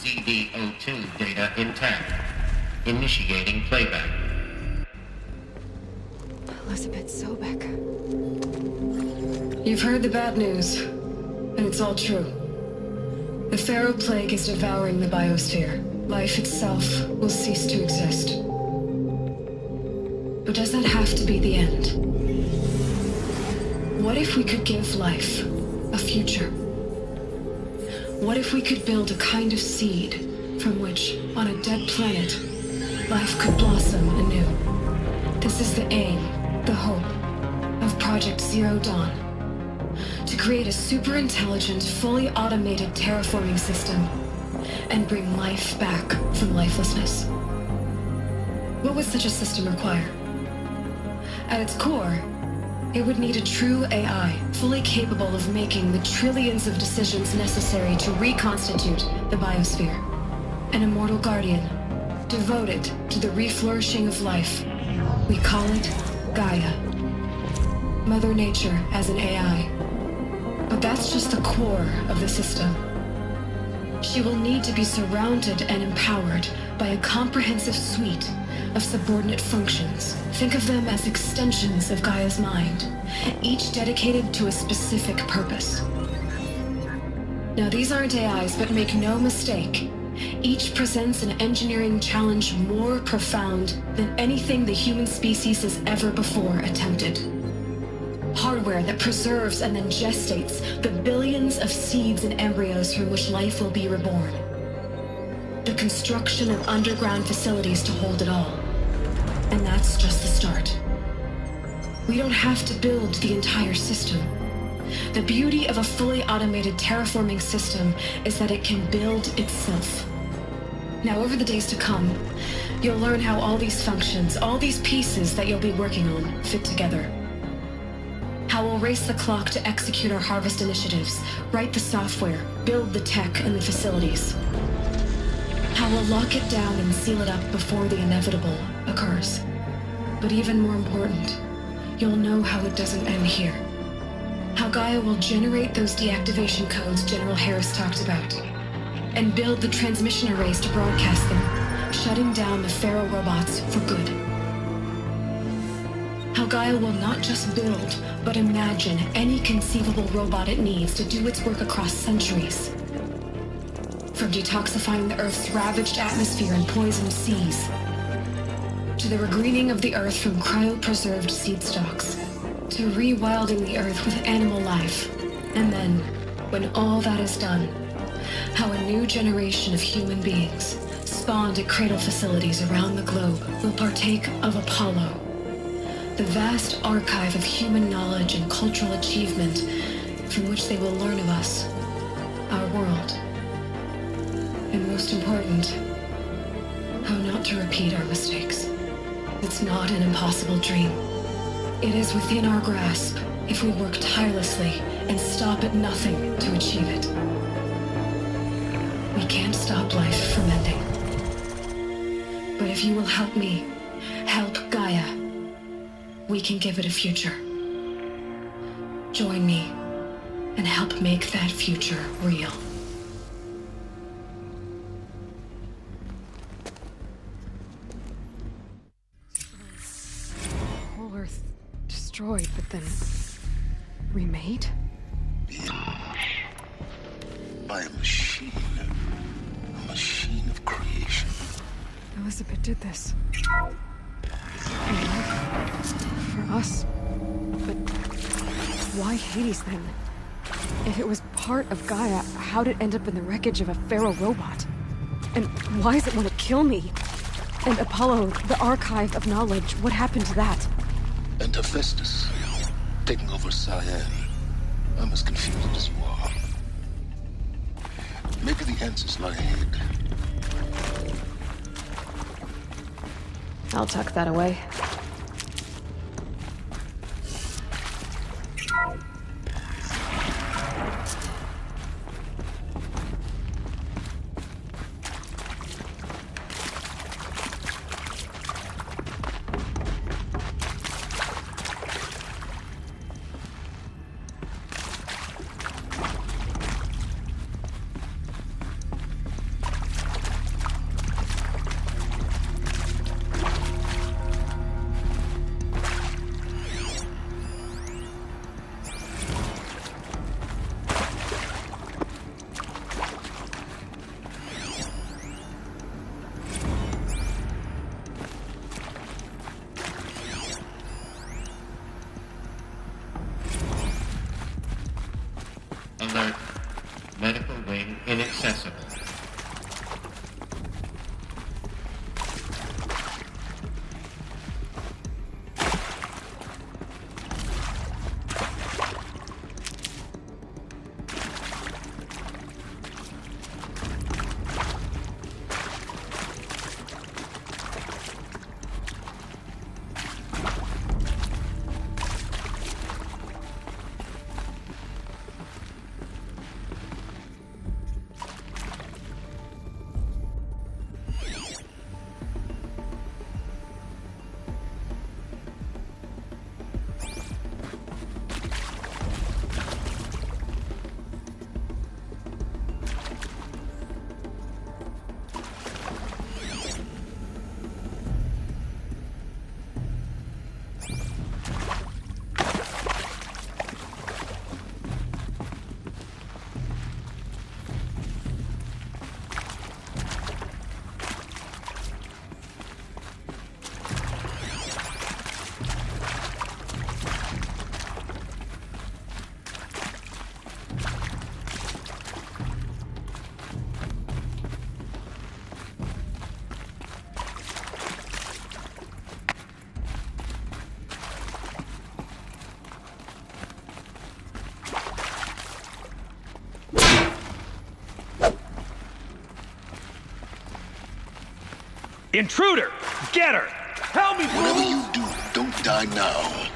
CD02 data intact. Initiating playback. Elizabeth Sobek. You've heard the bad news, and it's all true. The Pharaoh plague is devouring the biosphere. Life itself will cease to exist. But does that have to be the end? What if we could give life a future? What if we could build a kind of seed from which, on a dead planet, life could blossom anew? This is the aim, the hope, of Project Zero Dawn. to create a super intelligent, fully automated terraforming system and bring life back from lifelessness. What would such a system require? At its core, it would need a true AI, fully capable of making the trillions of decisions necessary to reconstitute the biosphere. An immortal guardian, devoted to the reflourishing of life. We call it Gaia. Mother Nature as an AI. But that's just the core of the system. She will need to be surrounded and empowered by a comprehensive suite of subordinate functions. Think of them as extensions of Gaia's mind, each dedicated to a specific purpose. Now, these aren't AIs, but make no mistake, each presents an engineering challenge more profound than anything the human species has ever before attempted. Hardware that preserves and then gestates the billions of seeds and embryos from which life will be reborn. The construction of underground facilities to hold it all. And that's just the start. We don't have to build the entire system. The beauty of a fully automated terraforming system is that it can build itself. Now, over the days to come, you'll learn how all these functions, all these pieces that you'll be working on, fit together. How we'll race the clock to execute our harvest initiatives, write the software, build the tech and the facilities. How we'll lock it down and seal it up before the inevitable occurs. But even more important, you'll know how it doesn't end here. How Gaia will generate those deactivation codes General Harris talked about, and build the transmission arrays to broadcast them, shutting down the Pharaoh robots for good. How Gaia will not just build, but imagine any conceivable robot it needs to do its work across centuries. From detoxifying the Earth's ravaged atmosphere and poisoned seas, to the regreening of the Earth from cryopreserved seed stalks, to rewilding the Earth with animal life. And then, when all that is done, how a new generation of human beings, spawned at cradle facilities around the globe, will partake of Apollo, the vast archive of human knowledge and cultural achievement from which they will learn of us, our world. And most important, how not to repeat our mistakes. It's not an impossible dream. It is within our grasp if we work tirelessly and stop at nothing to achieve it. We can't stop life from ending. But if you will help me, help Gaia, we can give it a future. Join me and help make that future real. Whole Earth destroyed, but then remade? By a machine. A machine of creation. Elizabeth did this. For us. But why Hades then? If it was part of Gaia, how'd it end up in the wreckage of a Pharaoh robot? And why does it want to kill me? And Apollo, the archive of knowledge, what happened to that? And Hephaestus, taking over Cyan. I'm as confused as you are. Maybe the answers lie ahead. I'll tuck that away. Intruder! Get her! Help me, Whatever you do, don't die now.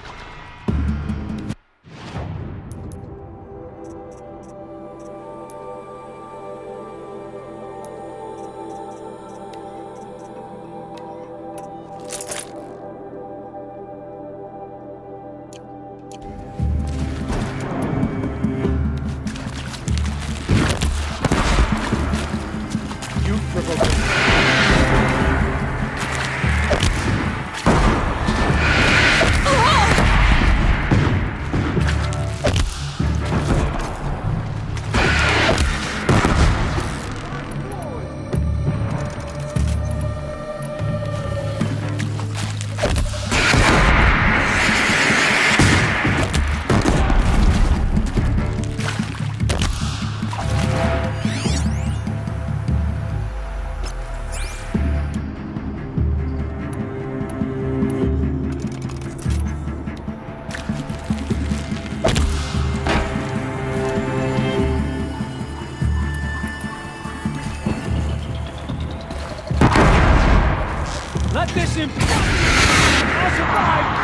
You provoked me. Let this in. I'll survive.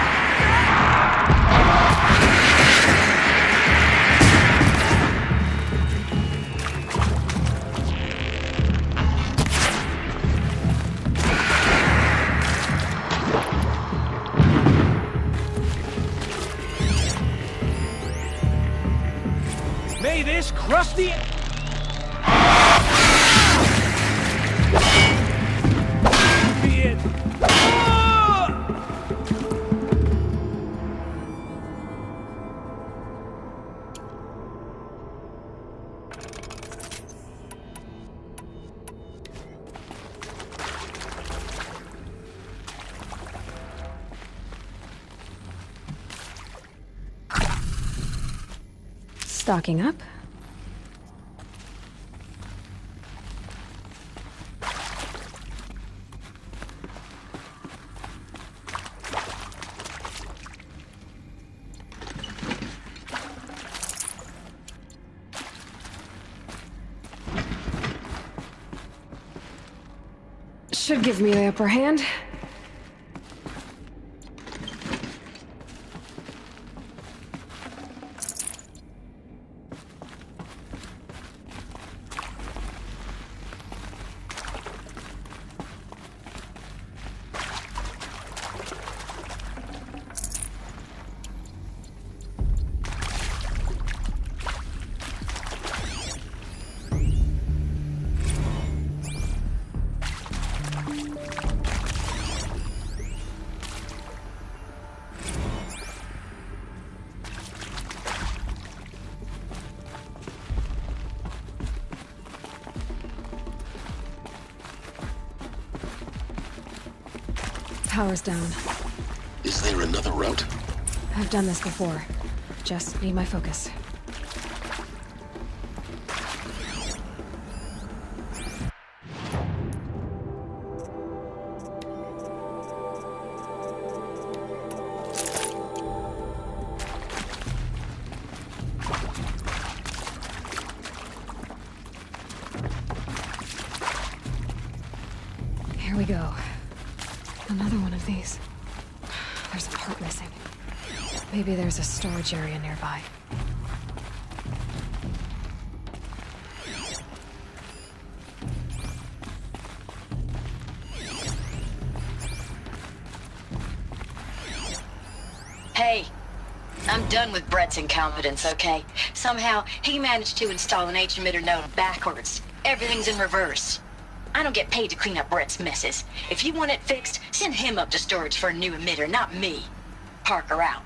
May this crusty. Be it. Stocking up. Should give me the upper hand. Power's down. Is there another route? I've done this before. Just need my focus. Here we go. Another one of these. There's a part missing. Maybe there's a storage area nearby. Hey, I'm done with Brett's incompetence, okay? Somehow, he managed to install an H-emitter node backwards. Everything's in reverse. I don't get paid to clean up Brett's messes. If you want it fixed, send him up to storage for a new emitter, not me. Parker out.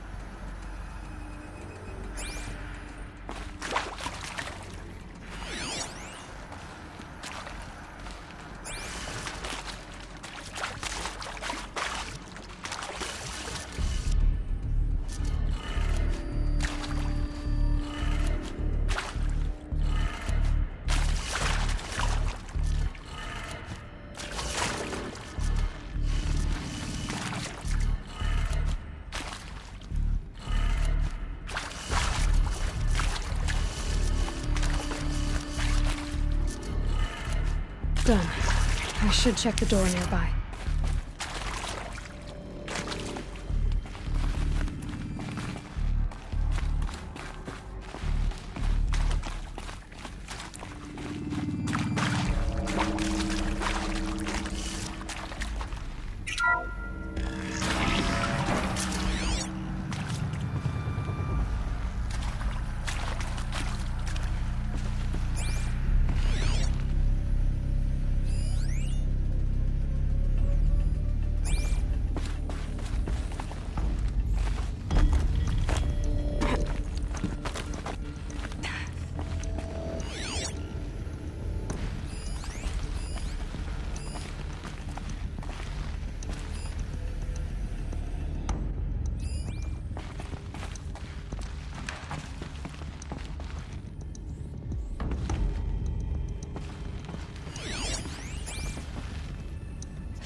Done. I should check the door nearby.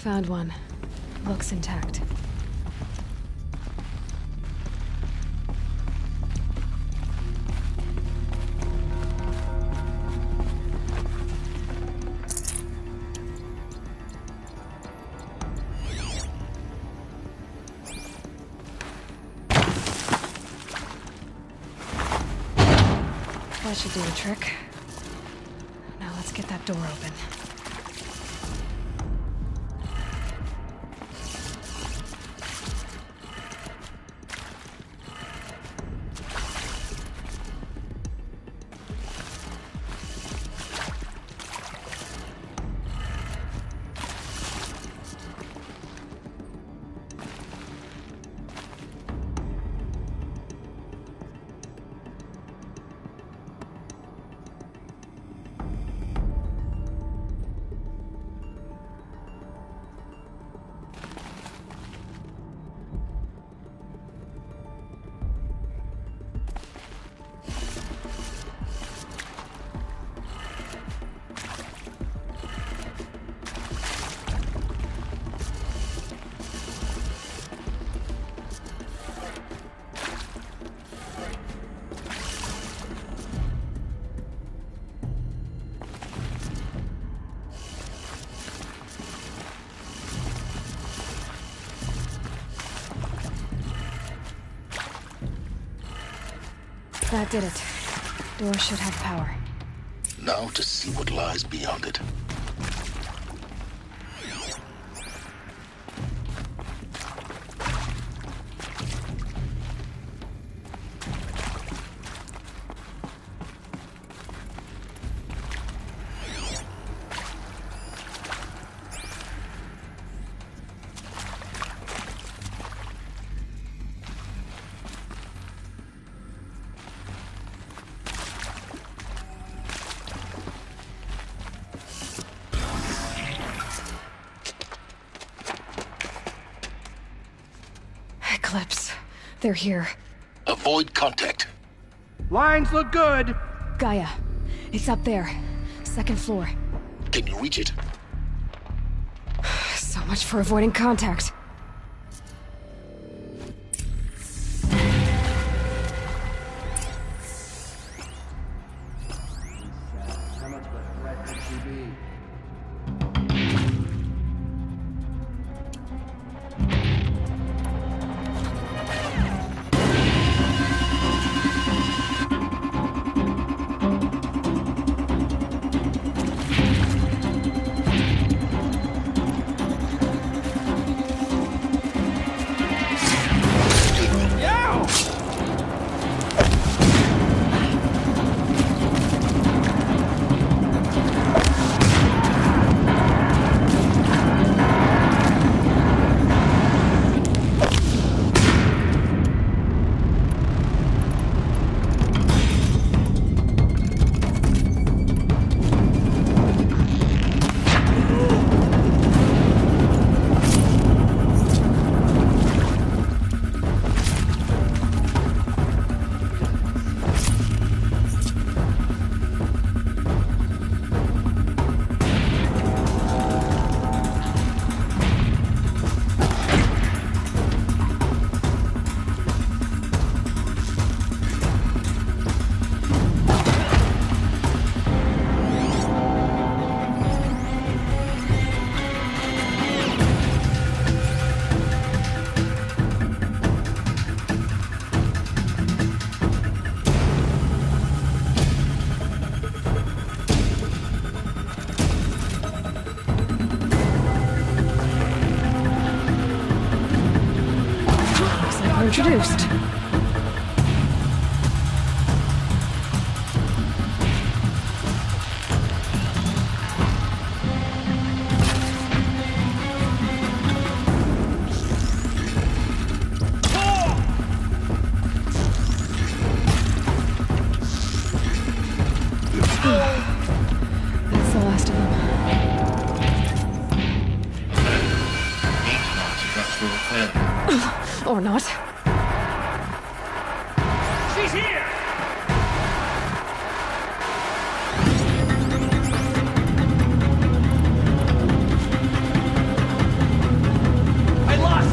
Found one. Looks intact. That should do the trick. Now let's get that door open. That did it. Door should have power. Now to see what lies beyond it. Eclipse. They're here. Avoid contact. Lines look good. Gaia. It's up there. Second floor. Can you reach it? So much for avoiding contact. Introduced. That's the last of them. Or not. She's here!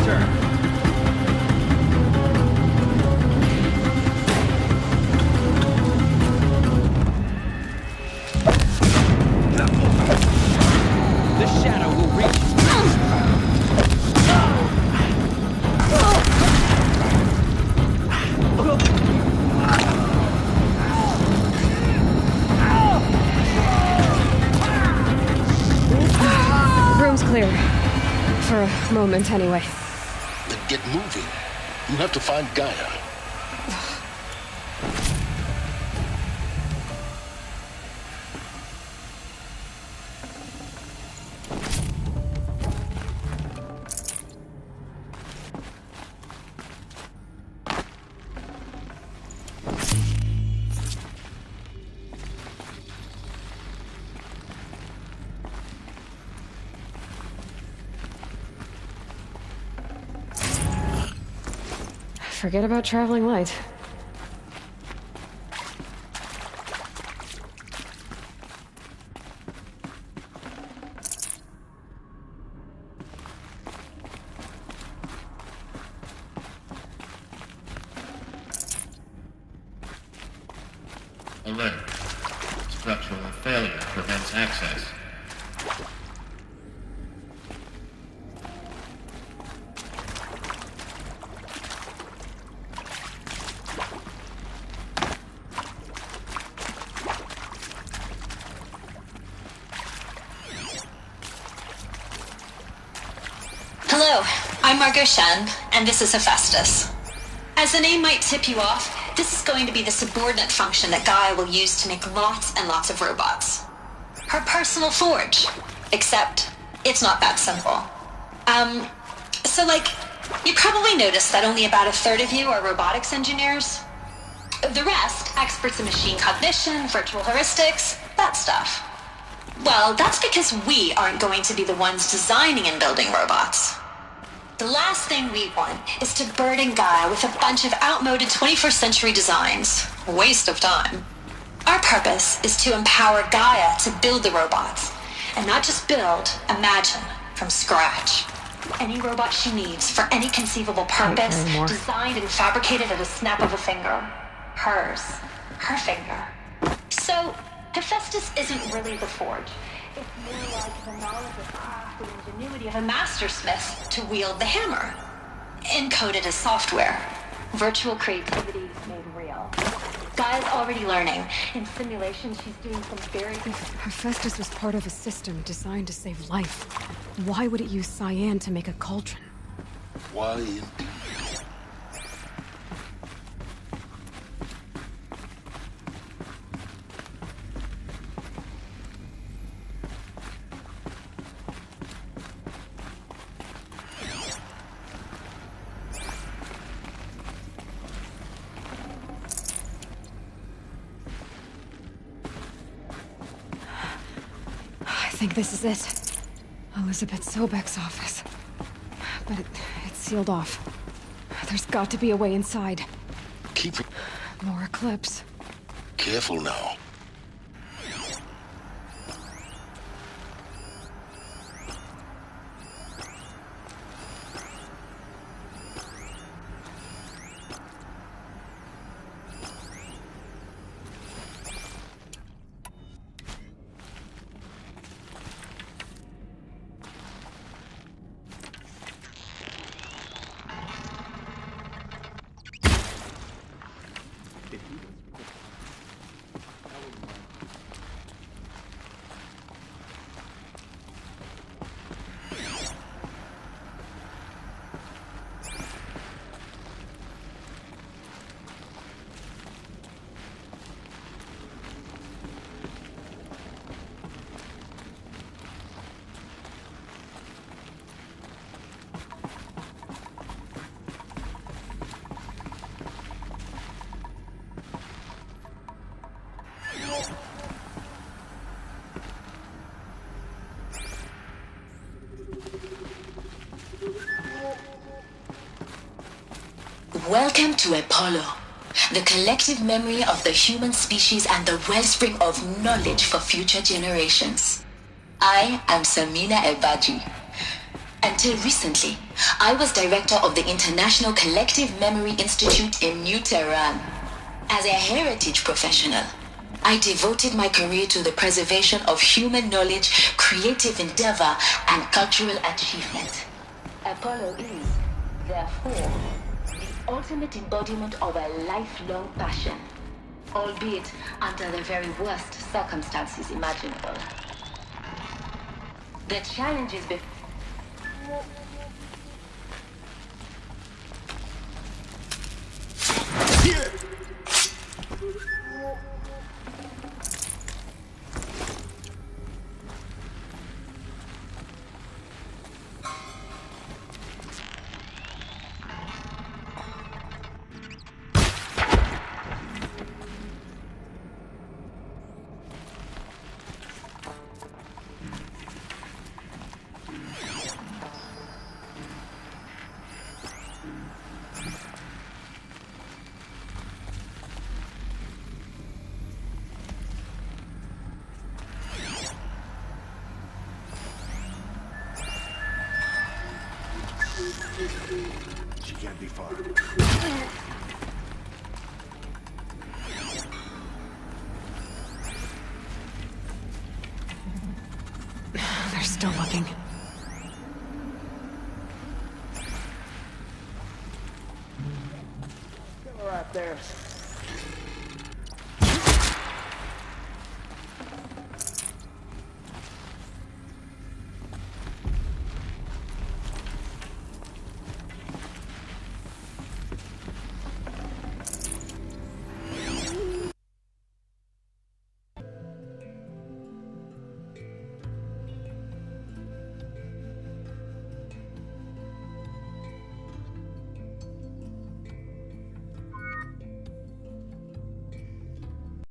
turn. The shadow will reach. Room's clear. For a moment, anyway. Then get moving. You have to find Gaia. Forget about traveling light. Alert. Structural failure prevents access. Hello, I'm Margot Shan, and this is Hephaestus. As the name might tip you off, this is going to be the subordinate function that Gaia will use to make lots and lots of robots. Her personal forge. Except, it's not that simple. You probably noticed that only about a third of you are robotics engineers. The rest, experts in machine cognition, virtual heuristics, that stuff. Well, that's because we aren't going to be the ones designing and building robots. The last thing we want is to burden Gaia with a bunch of outmoded 21st century designs. Waste of time. Our purpose is to empower Gaia to build the robots. And not just build, imagine, from scratch. Any robot she needs for any conceivable purpose, designed and fabricated at a snap of a finger. Hers. Her finger. So, Hephaestus isn't really the forge. It's more like the knowledge of craft and ingenuity of a mastersmith to wield the hammer. Encoded as software. Virtual creativity made real. Gaia's already learning. In simulation, she's doing some very... Hephaestus was part of a system designed to save life. Why would it use cyan to make a cauldron? Why indeed? I think this is it. Elizabeth Sobek's office. But it's sealed off. There's got to be a way inside. Keep it More Eclipse. careful now. Welcome to Apollo, the collective memory of the human species and the wellspring of knowledge for future generations. I am Samina Ebaji, Until recently, I was director of the International Collective Memory Institute in New Tehran. As a heritage professional, I devoted my career to the preservation of human knowledge, creative endeavor, and cultural achievement. Apollo is, therefore, the ultimate embodiment of a lifelong passion, albeit under the very worst circumstances imaginable. The challenges before She can't be far. They're still looking. Killer out there.